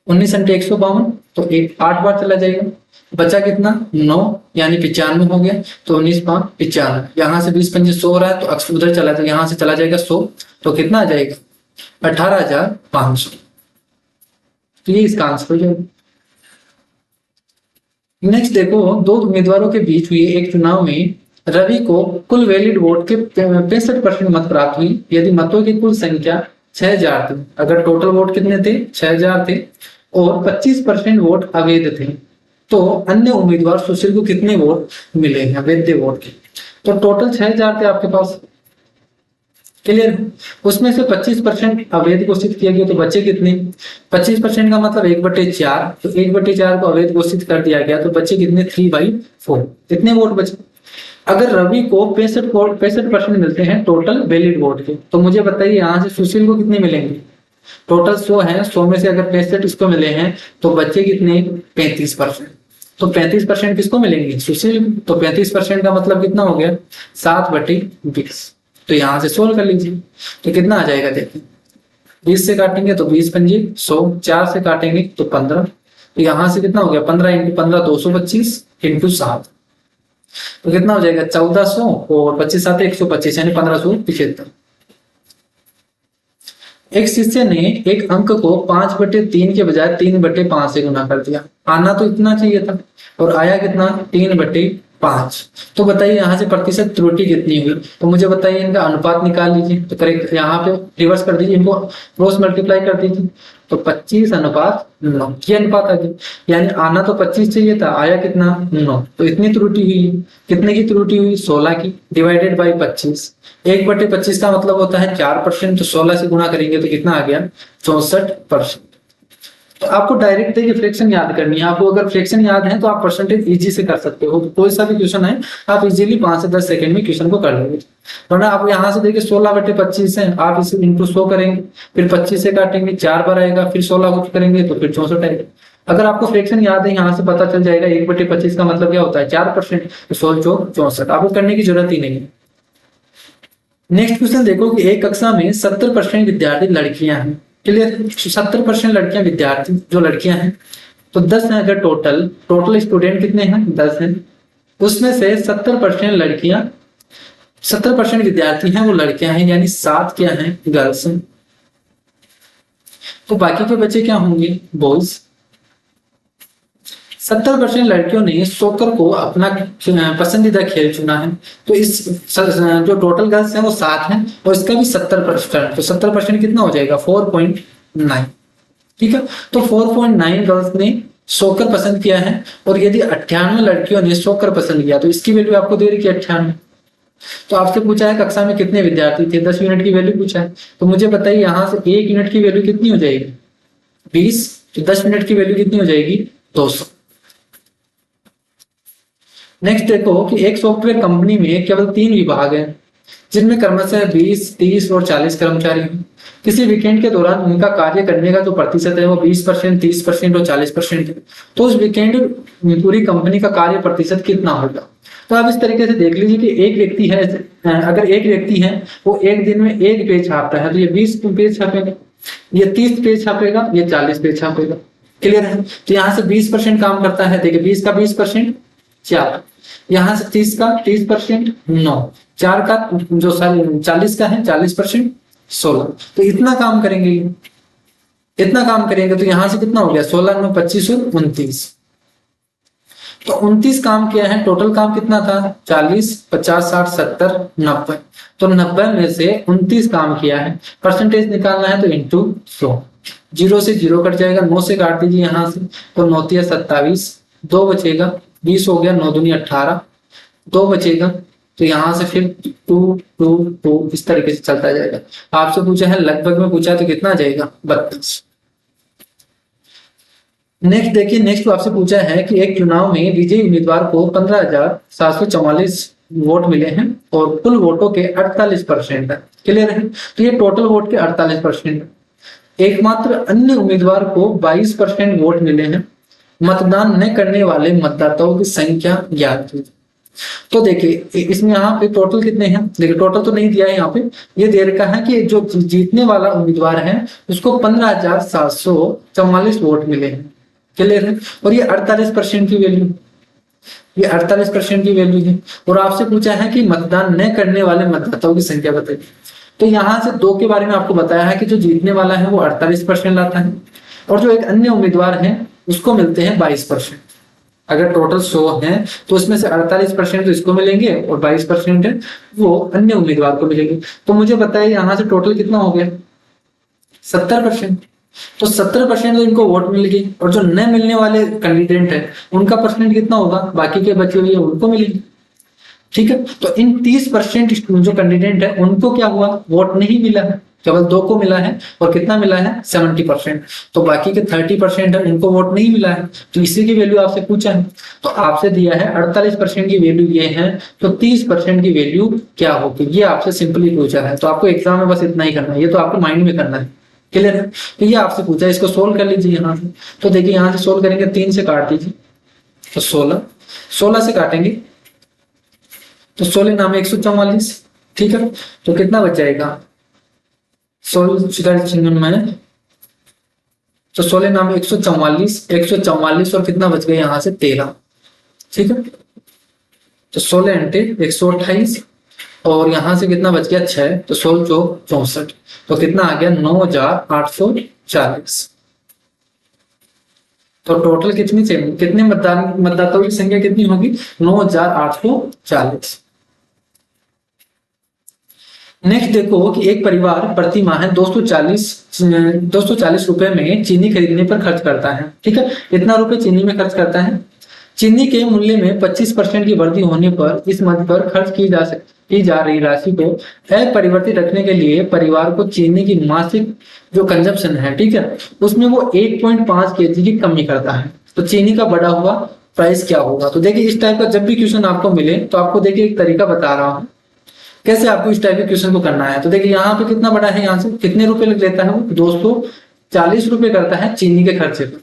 152, तो एक 8 बार चला जाएगा, बचा कितना 9, यानी 95 हो गया। तो 19 5 95, यहाँ से 20 पंजे 100 रहा है, तो अक्सर उधर चला जाएगा, यहाँ से चला जाएगा 100, तो कितना आ जाएगा 18,500। तो ये इसका आंसर हो जाएगा। नेक्स्ट देखो, दो उम्मीदवारों के बीच हुए एक चुनाव में रवि को कुल वैलिड वोट के 65% मत प्राप्त हुई यदि मतों की कुल संख्या 6000 थी। अगर टोटल वोट कितने थे 6000 थे और 25% वोट अवैध थे, तो अन्य उम्मीदवार सुशील को कितने वोट मिले हैं अवैध वोट के। तो टोटल 6000 थे आपके पास, क्लियर। उसमें से 25% अवैध घोषित किया गया, तो बचे कितने 25% का मतलब 1/4, तो 1/4 को अवैध घोषित कर दिया गया, तो बचे कितने 3/4, कितने वोट बचे। अगर रवि को 65% मिलते हैं टोटल वैलिड वोट के, तो मुझे बताइए यहाँ से सुशील को कितने मिलेंगे। टोटल 100 है, 100 में से अगर 65 इसको मिले हैं तो बच्चे कितने 35%, तो 35% किसको मिलेंगे सुशील। तो 35% का मतलब कितना हो गया 7/20। तो यहां से सोल्व कर लीजिए, तो कितना आ जाएगा देखिए, 20 से काटेंगे तो 20 पंजे 100, 4 से काटेंगे तो 15, तो यहां से कितना हो गया 15 × 15 225 × 7, तो कितना हो जाएगा 1400 और 25 7 125, यानी 1575। एक शिष्य ने एक अंक को 5/3 के बजाय 3/5 से गुना कर दिया। आना तो इतना चाहिए था और आया कितना 3/5। तो बताइए यहाँ से प्रतिशत त्रुटि कितनी हुई, तो मुझे बताइए इनका अनुपात निकाल लीजिए। तो करेक्ट यहाँ पे रिवर्स कर दीजिए, इनको क्रॉस मल्टीप्लाई कर दीजिए, तो 25:9 ये अनुपात आ गया। यानी आना तो 25 चाहिए था, आया कितना 9, तो इतनी त्रुटि हुई। कितने की त्रुटि हुई 16 की, डिवाइडेड बाई 25। 1/25 का मतलब होता है 4%, तो 16 से गुणा करेंगे तो कितना आ गया 64%। तो आपको डायरेक्ट देखिए फ्रैक्शन याद करनी है। आपको अगर फ्रैक्शन याद है तो आप परसेंटेज इजी से कर सकते हो, कोई सा भी क्वेश्चन है आप इजीली 5 से 10 सेकंड में क्वेश्चन को कर लोगे। वरना आप यहाँ से देखिए 16/25 है, आप इसे इंटू 100 करेंगे, फिर 25 से काटेंगे 4 बार आएगा, फिर 16 को करेंगे तो फिर 64 आएगा। अगर आपको फ्रैक्शन याद है यहाँ से पता चल जाएगा 1/25 का मतलब क्या होता है 4%, तो 16 × 4 64, आपको करने की जरूरत ही नहीं है। नेक्स्ट क्वेश्चन देखो कि एक कक्षा में 70% विद्यार्थी लड़कियां हैं, क्लियर। 70% लड़कियां विद्यार्थी जो लड़कियां हैं, तो 10 हैं। अगर टोटल स्टूडेंट कितने हैं 10 हैं, उसमें से 70% लड़कियां 70% विद्यार्थी हैं वो लड़कियां हैं, यानी 7 क्या हैं गर्ल्स हैं। तो बाकी के बच्चे क्या होंगे बॉयज। 70% लड़कियों ने सॉकर को अपना पसंदीदा खेल चुना है, तो इस जो टोटल गर्ल्स हैं वो 7 हैं और इसका भी 70%, तो 70% कितना हो जाएगा 4.9, ठीक है। तो 4.9 गर्ल्स ने सॉकर पसंद किया है, और यदि 98 लड़कियों ने सॉकर पसंद किया तो इसकी वैल्यू आपको दे रही है 98। तो आपसे पूछा है कक्षा में कितने विद्यार्थी थे, 10 यूनिट की वैल्यू पूछा है, तो मुझे बताइए यहाँ से 1 यूनिट की वैल्यू कितनी हो जाएगी 20, तो 10 मिनट की वैल्यू कितनी हो जाएगी 200। नेक्स्ट देखो कि एक सॉफ्टवेयर कंपनी में केवल 3 विभाग हैं जिनमें क्रमशः 20, 30 और 40 कर्मचारी हैं। किसी वीकेंड के दौरान उनका कार्य करने का जो प्रतिशत है वो 20%, 30% और 40% है। तो उस वीकेंड में पूरी कंपनी का कार्य प्रतिशत कितना होगा। तो आप इस तरीके से देख लीजिए कि एक व्यक्ति है, अगर एक व्यक्ति है वो एक दिन में 1 पेज छापता है, तो ये 20 पेज छापेगा, ये 30 पेज छापेगा, ये 40 पेज छापेगा, क्लियर है। तो यहाँ से 20% काम करता है, देखिए 20 का 20% 4, यहाँ से 30 का 30% 9, 4 का जो 40 का है 40% 16, तो इतना काम करेंगे, इतना काम करेंगे। तो यहाँ से कितना हो गया 16 9 25 और 29, तो 29 काम किया है। टोटल काम कितना था 40 50 60 70 90, तो 90 में से 29 काम किया है। परसेंटेज निकालना है तो इंटू 100, 0 से 0 कट जाएगा, 9 से काट दीजिए यहाँ से, तो 9 × 27, 2 बचेगा, 20 हो गया, 9 दूनी 18, 2 बचेगा, तो यहां से फिर 2 2 2 इस तरीके से चलता जाएगा। आपसे पूछा है लगभग में पूछा तो कितना आ जाएगा 32। नेक्स्ट देखिए, नेक्स्ट आपसे पूछा है कि एक चुनाव में विजयी उम्मीदवार को 15,744 वोट मिले हैं और कुल वोटों के 48% है, क्लियर है। तो ये टोटल वोट के 48%। एकमात्र अन्य उम्मीदवार को 22% वोट मिले हैं। मतदान न करने वाले मतदाताओं की संख्या ज्ञात कीजिए। तो देखिए इसमें यहाँ पे टोटल कितने हैं, देखिए टोटल तो नहीं दिया है यहाँ पे, ये दे रखा है कि जो जीतने वाला उम्मीदवार है उसको 15,744 वोट मिले हैं। क्लियर है। और ये 48% की वैल्यू, ये 48% की वैल्यू है। और आपसे पूछा है कि मतदान न करने वाले मतदाताओं की संख्या बताइए। तो यहाँ से दो के बारे में आपको बताया है कि जो जीतने वाला है वो 48% लाता है और जो एक अन्य उम्मीदवार है उसको मिलते हैं 22%। अगर टोटल 100 है तो उसमें से 48% तो इसको मिलेंगे और 22% है वो अन्य उम्मीदवार को मिलेंगे। तो मुझे बताइए यहाँ से टोटल कितना हो गया, 70%। तो 70% तो इनको वोट मिल गई और जो न मिलने वाले कैंडिडेट है उनका परसेंट कितना होगा, बाकी के बचे हुए उनको मिलेंगे। ठीक है। तो इन 30% जो कैंडिडेट है उनको क्या हुआ, वोट नहीं मिला है, केवल 2 को मिला है। और कितना मिला है, 70%। तो बाकी के 30% है उनको वोट नहीं मिला है, तो इसी की वैल्यू आपसे पूछा है। तो आपसे दिया है 48% की वैल्यू ये है, तो 30% की वैल्यू क्या होगी, ये आपसे सिंपली पूछा है। तो आपको एग्जाम में बस इतना ही करना है, ये तो आपको माइंड में करना है। क्लियर है। तो ये आपसे पूछा है, इसको सोल्व कर लीजिए यहाँ से। तो देखिए यहाँ से सोल्व करेंगे, 3 से काट दीजिए तो 16 से काटेंगे तो 16 नाम 144। ठीक है। तो कितना बच जाएगा, 16 चिन्ह में तो 16 नाम 144 और कितना बच गया यहाँ से 13। ठीक है। तो 16 अंटे 128 और यहाँ से कितना बच गया 6, तो 16 चौक 64। तो कितना आ गया 9,840। तो टोटल कितनी चाहिए, कितने मतदाताओं की संख्या कितनी होगी, 9,840। नेक्स्ट देखो कि एक परिवार प्रति माह 240 रुपए में चीनी खरीदने पर खर्च करता है। ठीक है। इतना रुपए चीनी में खर्च करता है। चीनी के मूल्य में 25% की वृद्धि होने पर इस मद पर खर्च की जा रही राशि को अपरिवर्तित रखने के लिए परिवार को चीनी की मासिक जो कंजप्शन है, ठीक है, उसमें वो 1.5 केजी की कमी करता है। तो चीनी का बढ़ा हुआ प्राइस क्या होगा। तो देखिए इस टाइप का जब भी क्वेश्चन आपको मिले तो आपको देखिए एक तरीका बता रहा हूँ कैसे आपको इस टाइप के क्वेश्चन को करना है। तो देखिए यहाँ पे कितना बड़ा है, यहाँ से कितने रुपए लग लेता है वो, 240 रुपए करता है चीनी के खर्चे पर।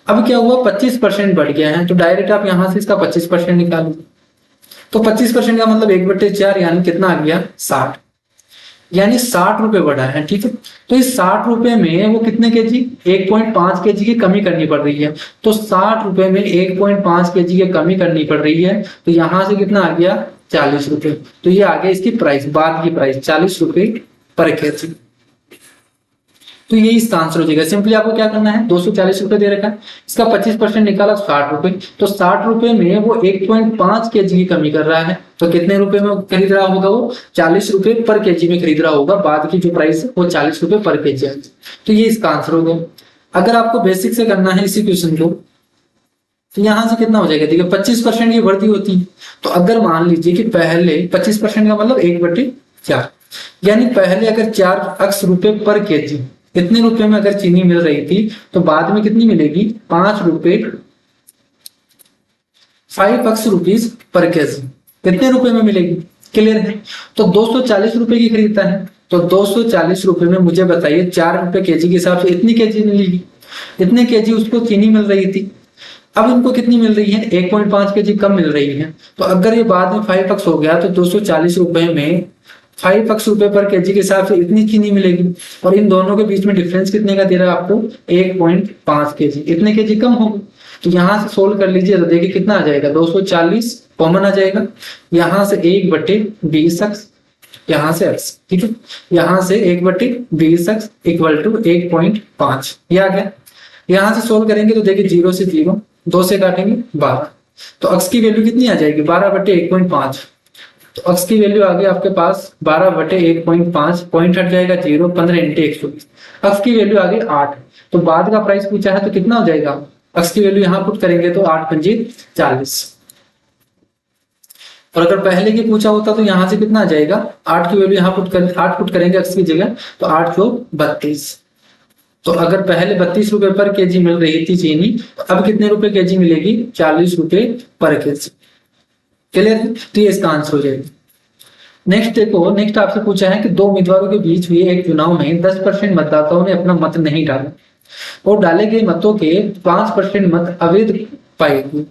अब क्या हुआ, 25% बढ़ गया है, तो डायरेक्ट आप यहाँ से इसका 25% निकालो। तो 25% का मतलब 1/4 यानी कितना आ गया 60, यानी 60 रुपए बढ़ा है। ठीक है। तो इस 60 रुपए में वो कितने केजी, 1.5 केजी की कमी करनी पड़ रही है। तो 60 रुपए में 1.5 केजी की कमी करनी पड़ रही है, तो यहां से कितना आ गया 40 रुपए। तो ये आ गया इसकी प्राइस, बाद की प्राइस 40 रुपए पर केजी। तो ये इसका आंसर हो जाएगा। सिंपली आपको क्या करना है, 240 रुपए दे रखा है, इसका 25% निकाला 60 रुपए। तो 60 रुपए में वो 1.5 केजी की कमी कर रहा है, तो कितने रुपए में खरीद रहा होगा वो, 40 रुपए पर केजी में खरीद रहा होगा। बाद की जो प्राइस है वो 40 रुपए पर केजी है। तो ये इसका आंसर हो गया। अगर आपको बेसिक से करना है इसी क्वेश्चन को, तो यहां से कितना हो जाएगा, देखिए 25% की वृद्धि होती है। तो अगर मान लीजिए कि पहले 25% का मतलब 1/4, यानी पहले अगर 4 रुपए पर केजी इतने रुपए में अगर चीनी मिल रही थी, तो बाद में कितनी मिलेगी, 5 रुपए 5 रुपीज पर केजी कितने रुपए में मिलेगी। क्लियर है। तो 240 रुपए की खरीदता है, तो 240 रुपए में मुझे बताइए 4 रुपए केजी के हिसाब से इतनी केजी मिलेगी, इतने केजी उसको चीनी मिल रही थी। अब इनको कितनी मिल रही है, 1.5 केजी कम मिल रही है। तो अगर ये बाद में 5x हो गया तो 240 रुपए में 5x रुपए पर केजी के हिसाब से इतनी चीनी मिलेगी। और इन दोनों के बीच में डिफरेंस कितने का दे रहा है आपको, 1.5 केजी, इतने केजी कम होगा। तो यहां से सोल्व कर लीजिए तो देखिए कितना आ जाएगा, 240 कॉमन आ जाएगा, यहां से 1/20x, यहाँ से x। ठीक है। यहाँ से 1/20x इक्वल टू 1.5, ये आ गया। यहां से सोल्व करेंगे तो देखिए 0 से 0, 2 से काटेंगे 12, तो x की वैल्यू कितनी आ जाएगी, 12/1.5। तो x की वैल्यू आ गई आपके पास 12/1.5, पॉइंट हट जाएगा 0, 15 × 120, x की वैल्यू आ गई 8। तो बाद का प्राइस पूछा है तो कितना हो जाएगा, x की वैल्यू यहां पुट करेंगे तो 8 × 5 = 40। और अगर पहले की पूछा होता तो यहां से कितना आ जाएगा, 8 की वैल्यू यहां पुट करेंगे x की जगह, तो 8 × 32। तो अगर पहले 32 रुपए पर केजी मिल रही थी चीनी, तो अब कितने रुपए केजी मिलेगी, 40 रुपए पर केजी। क्लियर है। तो ये इसका आंसर हो जाएगा। नेक्स्ट देखो, नेक्स्ट आपसे पूछा है कि 2 उम्मीदवारों के बीच हुए एक चुनाव में 10% मतदाताओं ने अपना मत नहीं डाला और डाले गए मतों के 5% मत अवैध पाए गए।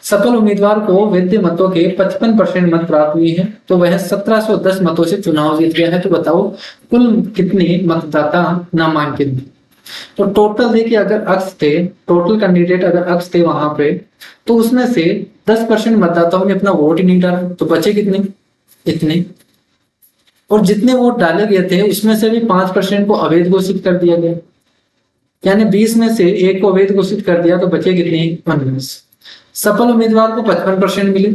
सफल उम्मीदवार को वैध मतों के 55% मत प्राप्त हुए हैं, तो वह 1710 मतों से चुनाव जीत गया है। तो बताओ कुल कितने मतदाता नामांकित। तो टोटल देखिए, अगर अक्ष थे, टोटल कैंडिडेट अगर अक्ष थे वहां पे, तो उसमें से 10% मतदाताओं ने अपना वोट ही नहीं डाला, तो बचे कितने, इतने। और जितने वोट डाले गए थे उसमें से भी 5% को अवैध घोषित कर दिया गया, यानी 20 में से एक को अवैध घोषित कर दिया, तो बचे कितने, 19। सफल उम्मीदवार को 55% मिले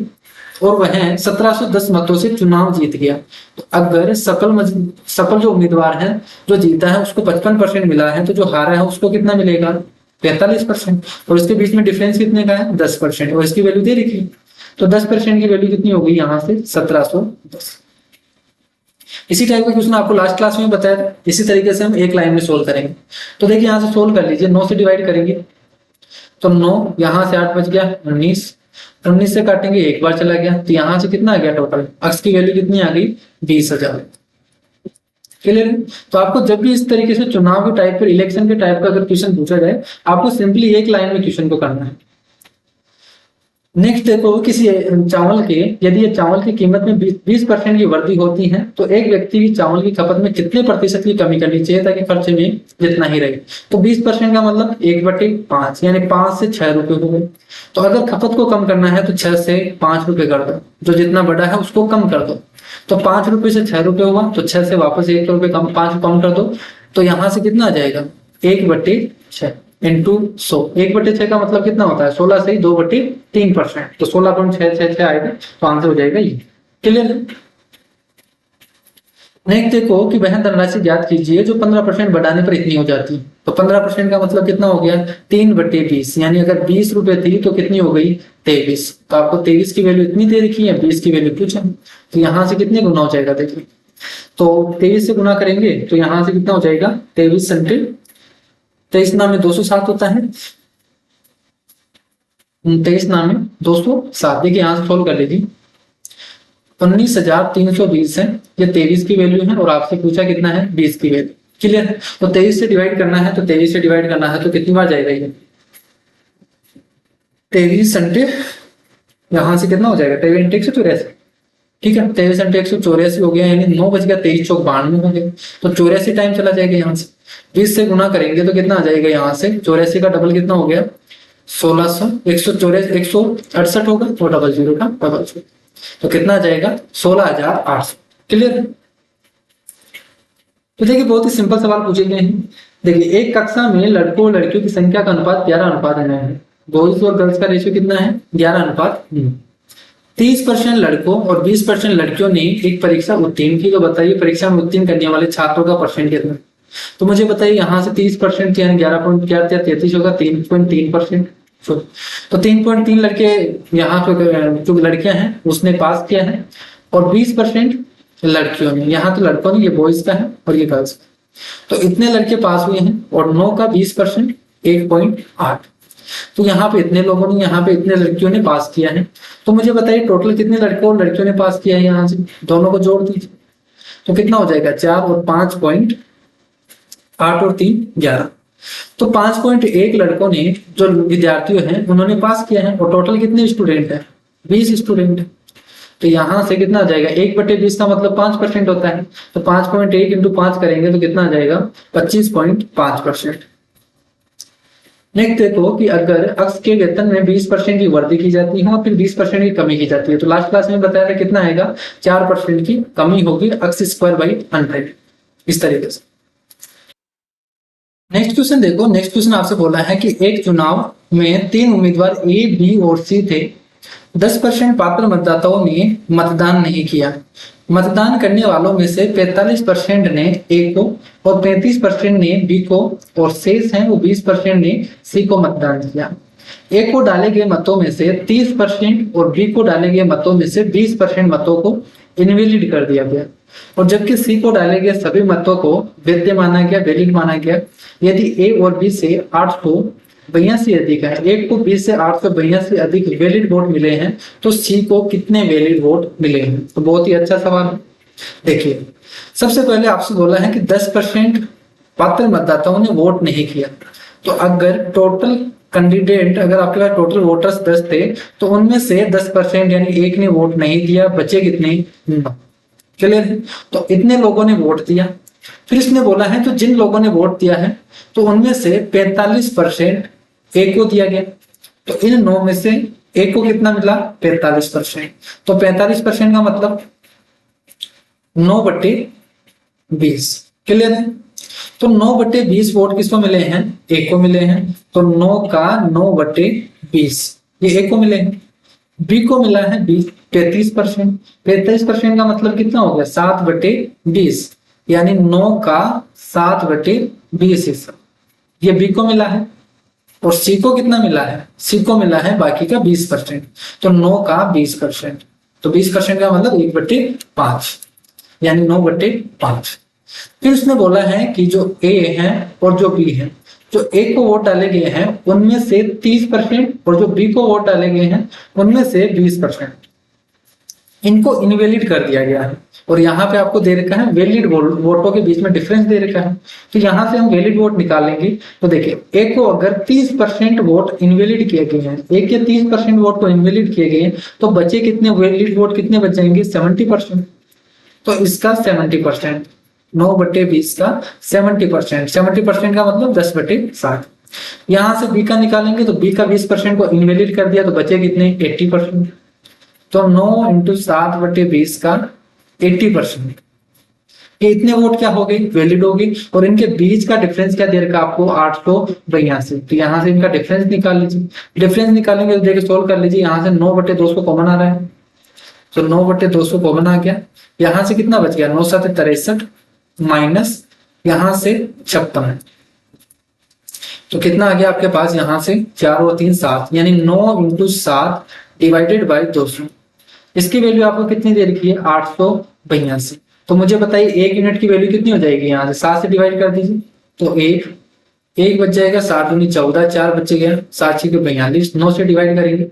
और वह 1710 मतों से चुनाव जीत गया। तो अगर सफल जो उम्मीदवार है, जो जीता है उसको 55% मिला है, तो जो हारा है उसको कितना मिलेगा, 45%। और इसके बीच में डिफरेंस कितने का है, 10%, और इसकी वैल्यू दे रखी है। तो 10% की वैल्यू कितनी होगी यहाँ से, 1710। इसी टाइप का क्वेश्चन आपको लास्ट क्लास में बताया था, इसी तरीके से हम एक लाइन में सोल्व करेंगे। तो देखिए यहाँ से सोल्व कर लीजिए, 9 से डिवाइड करेंगे तो 9, यहाँ से 8 बच गया, 19 से काटेंगे, एक बार चला गया, तो यहाँ से कितना आ गया टोटल, अक्स की वैल्यू कितनी आ गई, 20,000। क्लियर। तो आपको जब भी इस तरीके से चुनाव के टाइप पर, इलेक्शन के टाइप का अगर क्वेश्चन पूछा जाए, आपको सिंपली एक लाइन में क्वेश्चन को करना है। नेक्स्ट देखो, किसी चावल के, यदि ये चावल की कीमत में 20% की वृद्धि होती है, तो एक व्यक्ति की चावल की खपत में कितने प्रतिशत की कमी करनी चाहिए ताकि खर्चे में जितना ही रहे। तो 20% का मतलब 1/5, यानी 5 से 6 रुपए हो गए। तो अगर खपत को कम करना है तो 6 से 5 रुपए कर दो, जो जितना बड़ा है उसको कम कर दो। तो 5 रुपए से 6 रुपए हुआ, तो 6 से वापस 1 रुपए कम, 5 कम कर दो, तो यहाँ से कितना आ जाएगा, 1/6 इंटू 100। 1/6 का मतलब कितना होता है, 16 से 2/3%, तो 16.666 आएगा, तो आंसर हो जाएगा ये। क्लियर। नेक्स्ट देखो कि वह धनराशि ज्ञात कीजिए जो 15% बढ़ाने पर इतनी हो जाती है। तो 15% का मतलब कितना हो गया, 3/20, यानी अगर 20 रुपए थी तो कितनी हो गई, 23। तो आपको 23 की वैल्यू इतनी दे रखी है, 20 की वैल्यू पूछा, तो यहाँ से कितने गुना हो जाएगा, देखिए तो 23 से गुना करेंगे तो यहाँ से कितना हो जाएगा, 23 सेंटिल 23 नामे 207 होता है, 23 नामे 207। देखिए यहाँ से सोल्व कर लीजिए, 19,320 है, ये 23 की वैल्यू है, और आपसे पूछा कितना है, 20 की वैल्यू। क्लियर है। तो 23 से डिवाइड करना है, तो 23 से डिवाइड करना है तो कितनी बार जाएगा ये, 23 सेंटे, यहाँ से कितना हो जाएगा, 23 × 184। ठीक है, 23 × 184 हो गया, यानी 9 बज गया, 23 चौक 92 हो गया, तो 84 टाइम चला जाएगा यहाँ से। 20 से गुना करेंगे तो कितना आ जाएगा, यहाँ से 84 का डबल कितना हो गया, 1600, 168 होगा, और 00 का 00, तो कितना आ जाएगा, 16,800। क्लियर। तो देखिए बहुत ही सिंपल सवाल पूछे गए हैं। देखिए एक कक्षा में लड़कों और लड़कियों की संख्या का अनुपात 11:9 है, बॉयज और गर्ल्स का रेशियो कितना है, 11:9। 30% लड़कों और 20% लड़कियों ने एक परीक्षा उत्तीर्ण की, तो बताइए परीक्षा में उत्तीर्ण करने वाले छात्रों का परसेंट कितना। तो मुझे बताइए यहाँ से 30% यानी 11.33 होगा, 3.3%। तो 3.3 लड़के यहाँ पे जो लड़कियां हैं उसने पास किया है, और 20% लड़कियों ने, यहाँ तो लड़कों ने, ये बॉयज का है और ये गर्ल्स का, तो इतने लड़के पास हुए हैं, और 9 का 20% 1.8। तो यहाँ पे इतने लोगों ने, यहाँ पे इतने लड़कियों ने पास किया है। तो मुझे बताइए टोटल कितने लड़कों और लड़कियों ने पास किया है, यहाँ से दोनों को जोड़ दीजिए तो कितना हो जाएगा, 4 और 5 8 और 3 11। तो 5.1 लड़कों ने, जो विद्यार्थियों हैं उन्होंने पास किया है, और टोटल कितने स्टूडेंट है, 20 स्टूडेंट है। तो यहाँ से कितना आ जाएगा, 1/20 का मतलब 5% होता है, तो 5.1 × 5 करेंगे तो कितना आ जाएगा, 25.5%। नेक्स्ट देखो कि अगर अक्ष के वेतन में 20% की वृद्धि की जाती है और फिर 20% की कमी की जाती है, तो लास्ट क्लास में बताया था कितना आएगा, 4% की कमी होगी, अक्ष स्क्वायर बाई 100, इस तरीके से। नेक्स्ट क्वेश्चन देखो, नेक्स्ट क्वेश्चन आपसे बोला है कि एक चुनाव में 3 उम्मीदवार ए, बी और सी थे। 10% पात्र मतदाताओं ने मतदान नहीं किया। मतदान करने वालों में से 45% ने ए को और 35% ने बी को, और शेष हैं वो 20% ने सी को मतदान किया। ए को डाले गए मतों में से 30% और बी को डाले गए मतों में से 20% मतों को इनवैलिड कर दिया गया, और जबकि सी को डाले गए सभी मतों को वैध माना गया, वैलिड माना गया। यदि ए और बी से 882 अधिक है, ए को बी से 882 अधिक वैलिड वोट मिले हैं, तो सी को कितने वैलिड वोट मिले हैं। तो बहुत ही अच्छा सवाल है। देखिए सबसे पहले आपसे बोला है कि 10% पात्र मतदाताओं ने वोट नहीं किया, तो अगर टोटल कैंडिडेट, अगर आपके पास टोटल वोटर्स 10 थे तो उनमें से 10% यानी एक ने वोट नहीं दिया, बचे कितने? 9। क्लियर है? तो इतने लोगों ने वोट दिया। फिर इसने बोला है तो जिन लोगों ने वोट दिया है तो उनमें से 45% ए को दिया गया। तो इन 9 में से ए को कितना मिला? 45%। तो 45% का मतलब 9/20। क्लियर है? तो 9/20 वोट किसको मिले हैं? ए को मिले हैं। तो 9 का 9/20 ये ए को मिले हैं। बी को मिला है 33%। 33% का मतलब कितना हो गया? 7/20 यानी 9 का 7/20 हिस्सा ये बी को मिला है। और सी को कितना मिला है? सी को मिला है बाकी का 20%। तो 9 का 20%। तो 20% का मतलब 1/5 यानी 9/5। फिर उसने बोला है कि जो ए है और जो बी है, जो ए को वोट डाले गए हैं उनमें से 30% और जो बी को वोट डाले गए हैं उनमें से 20%, इनको इनवैलिड कर दिया गया है। और यहाँ पे आपको दे रखा है वैलिड वोटों के बीच में डिफरेंस दे रखा है। तो यहाँ से हम वैलिड वोट निकालेंगे। तो देखिए ए को अगर 30% वोट इनवैलिड किए गए हैं, ए के 30% वोट को इनवैलिड किए गए हैं, तो बचे कितने वैलिड वोट कितने बच जाएंगे? 70%। तो इसका 70%, 9/20 का 70%। 70% का मतलब 10/60। यहां से बी का निकालेंगे तो बी का 20% को इनवैलिड कर दिया तो बचे कितने? 80%। तो 9 × 7/20 का 80%। ये इतने वोट क्या हो गई? वैलिड हो गई। और इनके बीच का डिफरेंस क्या दे रखा आपको? 882। तो यहाँ से इनका डिफरेंस निकाल लीजिए। डिफरेंस निकालेंगे तो देखिए सोल्व कर लीजिए। यहाँ से 9/200 कॉमन आ रहा है। तो 9/200 कॉमन आ गया। यहाँ से कितना बच गया? 9 × 7 = 63 माइनस यहाँ से 56। तो कितना आ गया आपके पास? यहाँ से 4 और 3 7 यानी 9 × 7 डिवाइडेड बाय 200। इसकी वैल्यू आपको कितनी दे रखी है? 882। तो मुझे बताइए 1 यूनिट की वैल्यू कितनी हो जाएगी? यहाँ से 7 से डिवाइड कर दीजिए तो 1 बच जाएगा। 7 × 14 4 बच गया। 7 × 6 = 42। 9 से डिवाइड करेंगे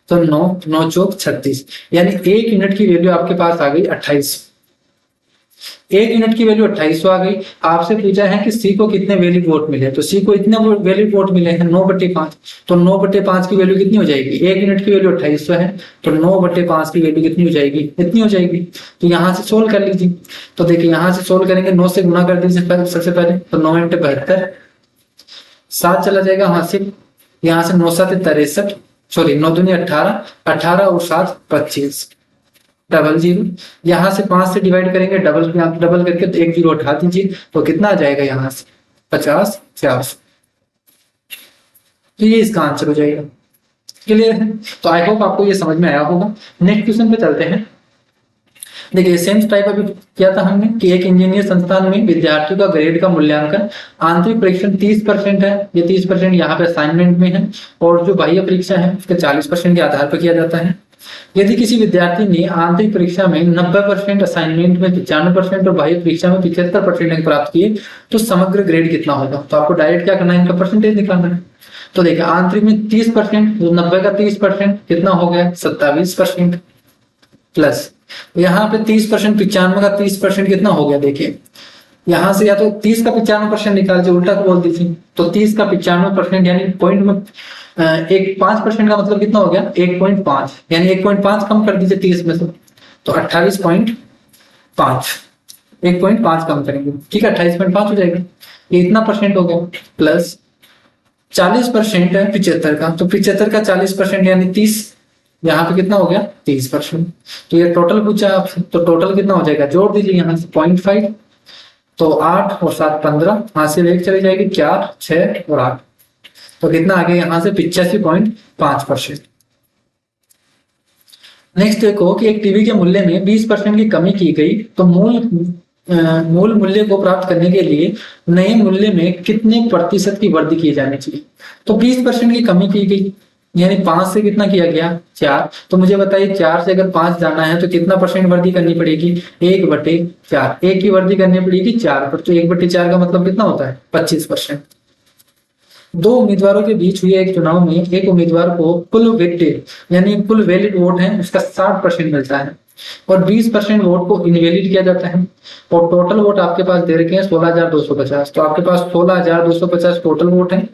तो 9 9 चौक 36 यानी 1 यूनिट की वैल्यू आपके पास आ गई 28। 1 यूनिट की वैल्यू 2800 आ गई। आपसे पूछा है कि सी को कितने वैलिड वोट मिले, तो सी को इतने वैलिड वोट मिले हैं 9/5। तो 9/5 की वैल्यू कितनी हो जाएगी? 1 यूनिट की वैल्यू 2800 है तो 9/5 की वैल्यू कितनी हो जाएगी? इतनी हो जाएगी। तो यहाँ से सोल्व कर लीजिए। तो देखिए यहाँ से सोल्व करेंगे, 9 से गुना कर दीजिए सबसे पहले। तो 9 × 72 7 चला जाएगा वहां से। यहाँ से 9 × 7 = 63, सॉरी 9 दूनी 18, 18 और 7 25, डबल 0। यहाँ से 5 से डिवाइड करेंगे, डबल करके तो 1 0 उठा दीजिए तो कितना आ जाएगा? यहाँ से 50 400। तो ये इसका आंसर हो जाएगा। क्लियर है? तो आई होप आपको ये समझ में आया होगा। नेक्स्ट क्वेश्चन पे चलते हैं। देखिए सेम टाइप अभी किया था हमने कि एक इंजीनियर संस्थान में विद्यार्थियों का ग्रेड का मूल्यांकन आंतरिक परीक्षण 30% है, ये 30% यहाँ पे असाइनमेंट में है, और जो बाह्य परीक्षा है उसके 40% के आधार पर किया जाता है। यदि किसी विद्यार्थी ने आंतरिक परीक्षा में 90%, असाइनमेंट में 95% और बाह्य परीक्षा में 75% अंक प्राप्त किए तो समग्र ग्रेड कितना होगा? तो आपको डायरेक्ट क्या करना है? इनका परसेंटेज निकालना है। तो देखिए आंतरिक में 30%, 90 का 30% कितना हो गया? 27%, प्लस यहाँ पे 30%, 95 का 30% कितना हो गया? देखिए यहाँ से या तो 30 का 95% निकाल दीजिए, उल्टा बोल दीजिए। तो 30 का 95% यानी पॉइंट में 5% का मतलब कितना हो गया? 1.5 यानी 1.5 कम कर दीजिए 30 में से तो 28.5, 1.5 कम करेंगे, ठीक है 28.5 हो जाएगा। ये इतना परसेंट हो गया। प्लस 40% है 75 का, तो 75 का 40% यानी 30, यहाँ पे कितना हो गया? 30%। तो ये टोटल पूछा आपसे, तो टोटल कितना हो जाएगा? जोड़ दीजिए यहाँ से 0.5, तो 8 और 7 15, यहाँ से 1 चली जाएगी, 4 6 और 8, तो कितना आ गया यहाँ से? 85.5%। नेक्स्ट देखो कि एक टीवी के मूल्य में 20% की कमी की गई तो मूल मूल्य को प्राप्त करने के लिए नए मूल्य में कितने प्रतिशत की वृद्धि की जानी चाहिए? तो 20% की कमी की गई यानी 5 से कितना किया गया? 4। तो मुझे बताइए 4 से अगर 5 जाना है तो कितना परसेंट वृद्धि करनी पड़ेगी? 1/4। 1 की वृद्धि करनी पड़ेगी 4 पर, तो 1/4 का मतलब कितना होता है? 25%। दो उम्मीदवारों के बीच हुए एक चुनाव में एक उम्मीदवार को कुल वेटेड यानी कुल वैलिड वोट है उसका 60% मिलता है और 20% वोट को इनवैलिड किया जाता है, और टोटल वोट आपके पास दे रखे हैं 16,250। तो आपके पास 16,250 टोटल वोट है।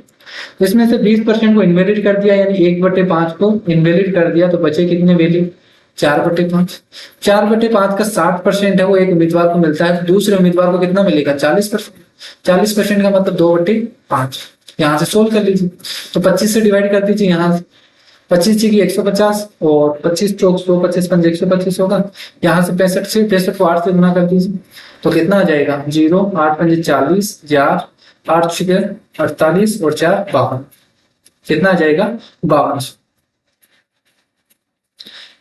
इसमें से 20% को इनवैलिड कर दिया, यानी 1/5 को इनवैलिड कर दिया, तो बचे कितने वैल्यू? 4/5। 4/5 का 60% है वो एक उम्मीदवार को मिलता है, तो दूसरे उम्मीदवार को कितना मिलेगा? 40%। 40% का मतलब 2/5। यहाँ से सोल्व कर लीजिए, तो 25 से डिवाइड कर दीजिए। यहाँ से 25 की 150 और 25 चौक 100, 25 पंजे 125 होगा। यहाँ से 65 को 8 से गुना कर दीजिए, तो कितना आ जाएगा? 0, 8 पंजे 40, 8 छः 48 और 4 52। कितना आ जाएगा? 52।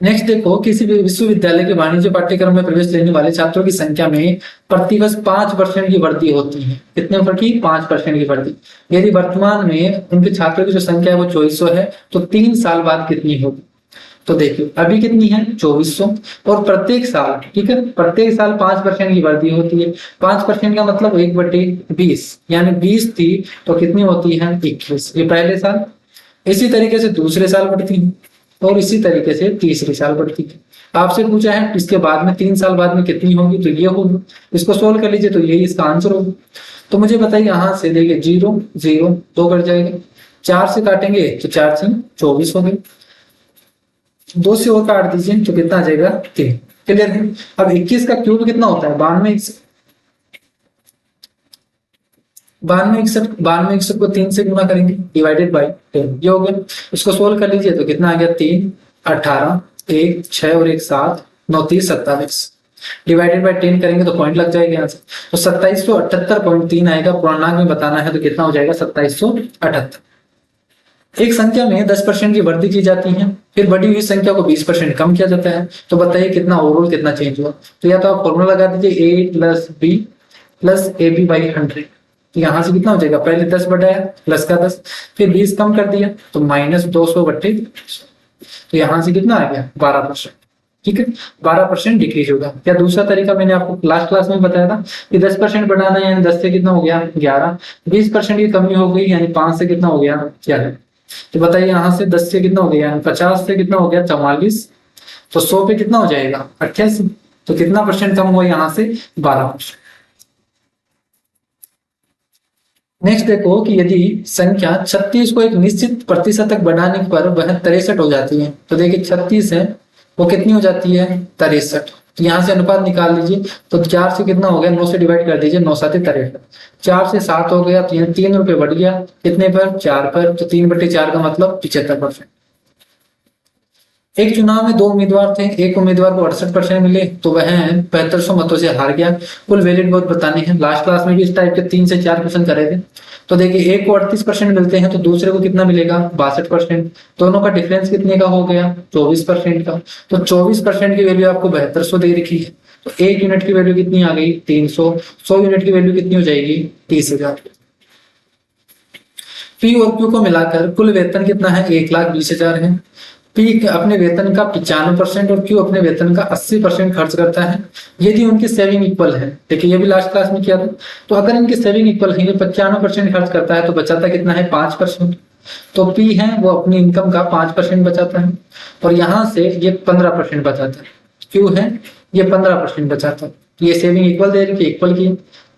नेक्स्ट देखो, किसी भी विश्वविद्यालय के वाणिज्य पाठ्यक्रम में प्रवेश लेने वाले छात्रों की संख्या में प्रतिवर्ष 5% की वृद्धि होती है। कितने ऊपर की? 5% की वृद्धि। यदि वर्तमान में उनके छात्रों की जो संख्या है वो 2400 है, तो 3 साल बाद कितनी होगी? तो देखिए अभी कितनी है? 2400। और प्रत्येक साल, ठीक है, प्रत्येक साल 5% की वृद्धि होती है। 5% का मतलब 1/20, यानी 20 थी तो कितनी होती है? 21। ये पहले साल। इसी तरीके से दूसरे साल बढ़ती है और इसी तरीके से तीसरे साल बढ़ती है। आपसे पूछा है इसके बाद में 3 साल बाद में कितनी होगी, तो ये होगी। इसको सोल्व कर लीजिए, तो यही इसका आंसर होगा। तो मुझे बताइए, यहाँ से देखिए 0 0 2 कट जाएगा, 4 से काटेंगे तो 4 से 24 हो गए, 2 से और काट दीजिए तो कितना आ जाएगा? 3। क्लियर है? अब 21 का क्यूब कितना होता है? 92 को 3 से गुना करेंगे, डिवाइडेड बाई 10, ये हो गया। इसको सोल्व कर लीजिए तो कितना आ गया? 3 18 1 6 और 1 7 9 30 27, डिवाइडेड बाई 10 करेंगे तो पॉइंट लग जाएगा यहाँ से, तो 2778.3 आएगा। पूर्णांक में बताना है तो कितना हो जाएगा? 2778। एक संख्या में 10% की वृद्धि की जाती है, फिर बढ़ी हुई संख्या को 20% कम किया जाता है, तो बताइए कितना ओवरऑल कितना चेंज हुआ? तो या तो आप फॉर्मूला लगा दीजिए, a + b + ab/100। तो यहाँ से कितना हो जाएगा? पहले 10 बढ़ाया, प्लस का 10, फिर 20 कम कर दिया तो -200/200। तो यहाँ से कितना आ गया? 12%। ठीक है, 12% डिक्रीज होगा। या दूसरा तरीका मैंने आपको लास्ट क्लास में बताया था कि 10% बढ़ाना है, यानी 10 से कितना हो गया? 11। 20% की कमी हो गई, यानी 5 से कितना हो गया? 11। तो बताइए यहाँ से 10 से कितना हो गया? 50 से कितना हो गया? 44। तो 100 पे कितना हो जाएगा? 88। तो कितना परसेंट कम हुआ यहाँ से? 12%। नेक्स्ट देखो कि यदि संख्या 36 को एक निश्चित प्रतिशत तक बढ़ाने पर वह 63 हो जाती है, तो देखिए 36 है वो कितनी हो जाती है? 63। तो यहाँ से अनुपात निकाल लीजिए, तो 4 से कितना हो गया? 9 से डिवाइड कर दीजिए, 9 7 63। 4 से 7 हो गया, तो 3 रुपए बढ़ गया, कितने पर? 4 पर। तो 3/4 का मतलब 75%। एक चुनाव में 2 उम्मीदवार थे, एक उम्मीदवार को 68% मिले तो वह 7500 मतों से हार गया। कुल वैलिड वोट बताने हैं। लास्ट क्लास में भी इस टाइप के 3 से 4 क्वेश्चन करे थे। तो देखिए एक को 38% मिलते हैं तो दूसरे को कितना मिलेगा? 62%। दोनों का डिफरेंस कितने का हो गया? 24% का। तो 24% की वैल्यू आपको 7200 दे रखी है, तो 1 यूनिट की वैल्यू कितनी आ गई? 300। 100 यूनिट की वैल्यू कितनी हो जाएगी? 30,000। पी और क्यू को मिलाकर कुल वेतन कितना है? 1,20,000 है। पी अपने वेतन का 95% और क्यू अपने वेतन का 80% खर्च करता है। यदि उनकी सेविंग इक्वल है, देखिए ये भी लास्ट क्लास में किया था, तो अगर इनकी सेविंग इक्वल है, ये 95% खर्च करता है तो बचाता कितना है? 5%। तो पी है वो अपनी इनकम का 5% बचाता है, और यहां से ये 15% बचाता है। क्यू है ये 15% बचाता है। ये सेविंग इक्वल दे रही है, इक्वल की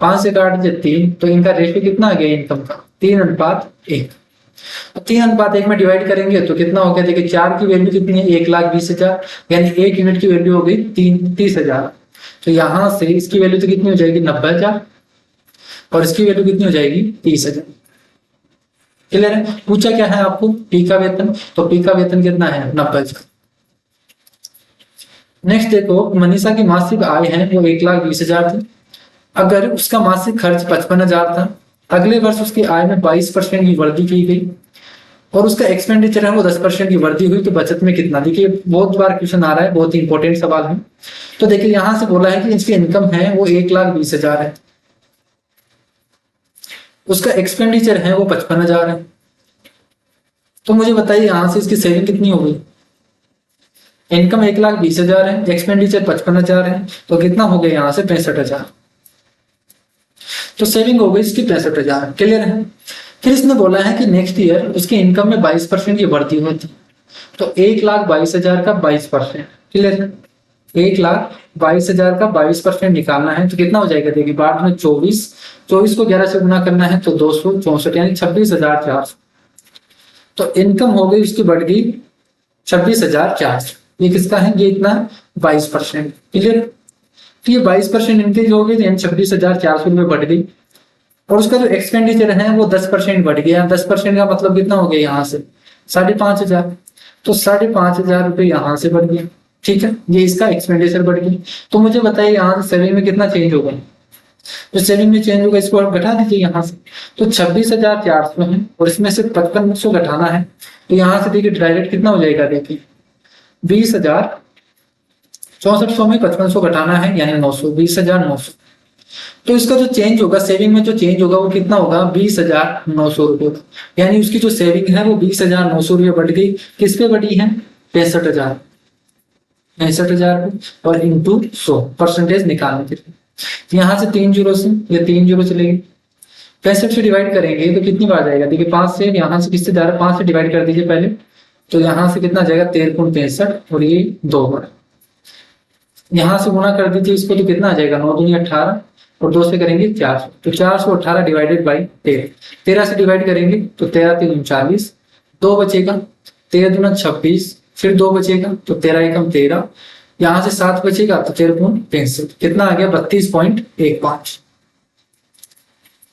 5 से काट दीजिए 3, तो इनका रेशियो कितना आ गया इनकम का? 3:1। 3:1 में डिवाइड करेंगे तो कितना हो गया? देखिए 4 की वैल्यू कितनी है? 1,20,000, यानी 1 यूनिट की वैल्यू हो गई 30,000। तो यहां से इसकी वैल्यू तो कितनी हो जाएगी? 90,000, और इसकी वैल्यू कितनी हो जाएगी? 30,000। क्लियर है? पूछा क्या है आपको? पी का वेतन, तो पी का वेतन कितना है? 90,000। नेक्स्ट देखो, मनीषा की मासिक आय है वो 1,20,000 थी। अगर उसका मासिक खर्च 55,000 था, अगले वर्ष उसकी आय में 22% की वृद्धि की गई और उसका एक्सपेंडिचर है वो 10% की वृद्धि हुई, तो बचत में कितना? देखिए बहुत बार क्वेश्चन आ रहा है, बहुत ही इंपॉर्टेंट सवाल है। तो देखिए यहां से बोला है कि इसकी इनकम है वो 1,20,000 है, उसका एक्सपेंडिचर है वो 55,000 है। तो मुझे बताइए यहां से इसकी सेविंग कितनी हो गई? इनकम 1,20,000 है, एक्सपेंडिचर 55,000 है, तो कितना हो गया यहाँ से? 65,000। तो सेविंग हो गई इसकी 65,000। क्लियर है? फिर इसने बोला है कि नेक्स्ट ईयर उसकी इनकम में 22% की वृद्धि होती है, तो 1,22,000 का 22%। क्लियर है? 1,22,000 का 22% निकालना है तो कितना हो जाएगा? देखिए बाद में 24 को 11 से गुना करना है तो 264, यानी 26,400। तो इनकम हो गई उसकी बढ़ गई 26,400। ये किसका है? ये इतना 22%। क्लियर? तो ये 22% इनक्रीज हो गई, 26,400 रुपये बढ़ गई। और उसका जो एक्सपेंडिचर है वो 10% बढ़ गया। 10% का मतलब कितना हो गया? यहाँ से 5,500। तो 5,500 रुपये यहाँ से बढ़ गया। ठीक है, ये इसका एक्सपेंडिचर बढ़ गया। तो मुझे बताइए यहाँ से सेविंग में कितना चेंज होगा? जो सेविंग में चेंज होगा इसको आप घटा दीजिए यहाँ से। तो 26,400 है और इसमें से 5500 घटाना है। तो यहाँ से देखिए डायरेक्ट कितना हो जाएगा? देखिए 20,000, 6400 में 5500 घटाना है यानी 900, 20,900। तो इसका जो चेंज होगा सेविंग में, जो चेंज होगा वो कितना होगा? 20,900 रुपये। यानी उसकी जो सेविंग है वो 20,900 रुपये बढ़ गई। किस पे बढ़ी है? 65,000, 65,000 और इंटू 100 परसेंटेज निकालने के लिए। यहाँ से 3 जीरो से ये 3 जीरो चलेगी, 65 से डिवाइड करेंगे तो कितनी बार जाएगा? देखिए 5 से, यहाँ से किससे जा रहा है? 5 से डिवाइड कर दीजिए पहले। तो यहाँ से कितना जाएगा? 13.63 और ये 2 बार। यहाँ से गुणा कर दीजिए इसको तो कितना आ जाएगा? 9 दूनी 18 और 2 से करेंगे 400। तो 418 डिवाइडेड बाई 13। 13 से डिवाइड करेंगे तो 13 3 39, 2 बचेगा। 13 दूना 26, फिर 2 बचेगा तो 13 एकम 13। यहाँ से 7 बचेगा तो 13.63, कितना आ गया? 32.15।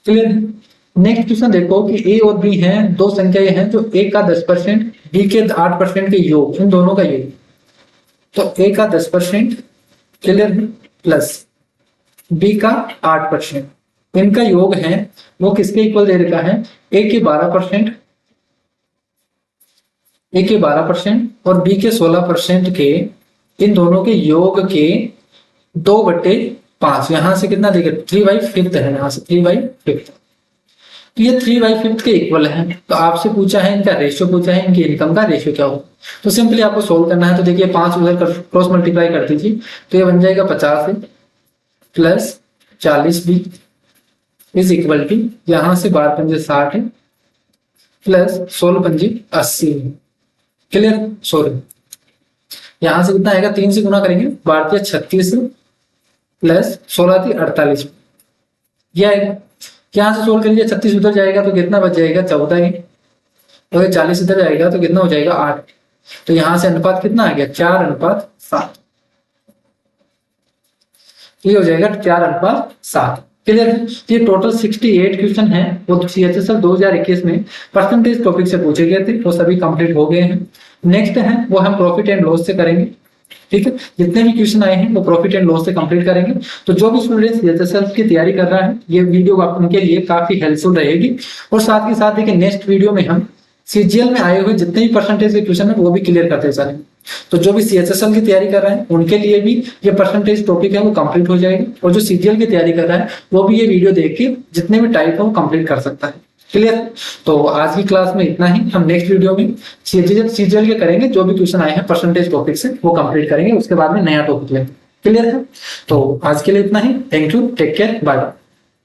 क्लियर? नेक्स्ट क्वेश्चन देखो कि ए और बी हैं, दो संख्याएं हैं जो ए का 10%, बी के 8% के योग, इन दोनों का योग। तो ए का 10%, क्लियर है, प्लस बी का 8%, इनका योग है वो किसके इक्वल दे रखा है? ए के 12%, ए के 12% और बी के 16% के, इन दोनों के योग के 2/5। यहां से कितना देगा? 3/5 है, यहां से 3/5। तो ये 3/5 के इक्वल है। तो आपसे पूछा है इनका रेशियो, पूछा है इनकी इनकम का रेशियो क्या हो। तो सिंपली आपको सोल्व करना है। तो देखिए 5 उधर क्रॉस मल्टीप्लाई कर दीजिए तो ये बन जाएगा 50 plus 40 B is equal to, यहां से 12 पंजे 60 है प्लस 16 पंजे 80। क्लियर? सॉरी, यहां से कितना आएगा? 3 से गुना करेंगे, 12 36 प्लस 16 48, यह आएगा। यहां से सोल्व करिए, 36 उधर जाएगा तो कितना बच जाएगा? 14 ही। तो 40 इधर जाएगा तो कितना हो जाएगा? 8। तो यहां से अनुपात कितना आ गया? 4:7। ये हो जाएगा 4:7। क्लियर? ये टोटल 68 क्वेश्चन है वो CHSL 2021 में परसेंटेज टॉपिक से पूछे गए थे, वो सभी कंप्लीट हो गए हैं। नेक्स्ट है वो हम प्रॉफिट एंड लॉस से करेंगे। ठीक है, जितने भी क्वेश्चन आए हैं वो प्रॉफिट एंड लॉस से कंप्लीट करेंगे। तो जो भी स्टूडेंट CHSL की तैयारी कर रहा है ये वीडियो आप उनके लिए काफी हेल्पफुल रहेगी। और साथ ही साथ देखिए नेक्स्ट वीडियो में हम CGL में आए हुए जितने भी परसेंटेज के क्वेश्चन है वो भी क्लियर करते चलेंगे। तो जो भी CHSL की तैयारी कर रहे हैं उनके लिए भी ये परसेंटेज टॉपिक है वो कंप्लीट हो जाएगी। और जो CGL की तैयारी कर रहा है वो भी ये वीडियो देख के जितने भी टाइप है वो कंप्लीट कर सकता है। क्लियर? तो आज की क्लास में इतना ही। हम नेक्स्ट वीडियो में CGL के करेंगे, जो भी क्वेश्चन आए हैं परसेंटेज टॉपिक से वो कंप्लीट करेंगे, उसके बाद में नया टॉपिक लेंगे। क्लियर है? तो आज के लिए इतना ही। Thank you, take care, bye bye.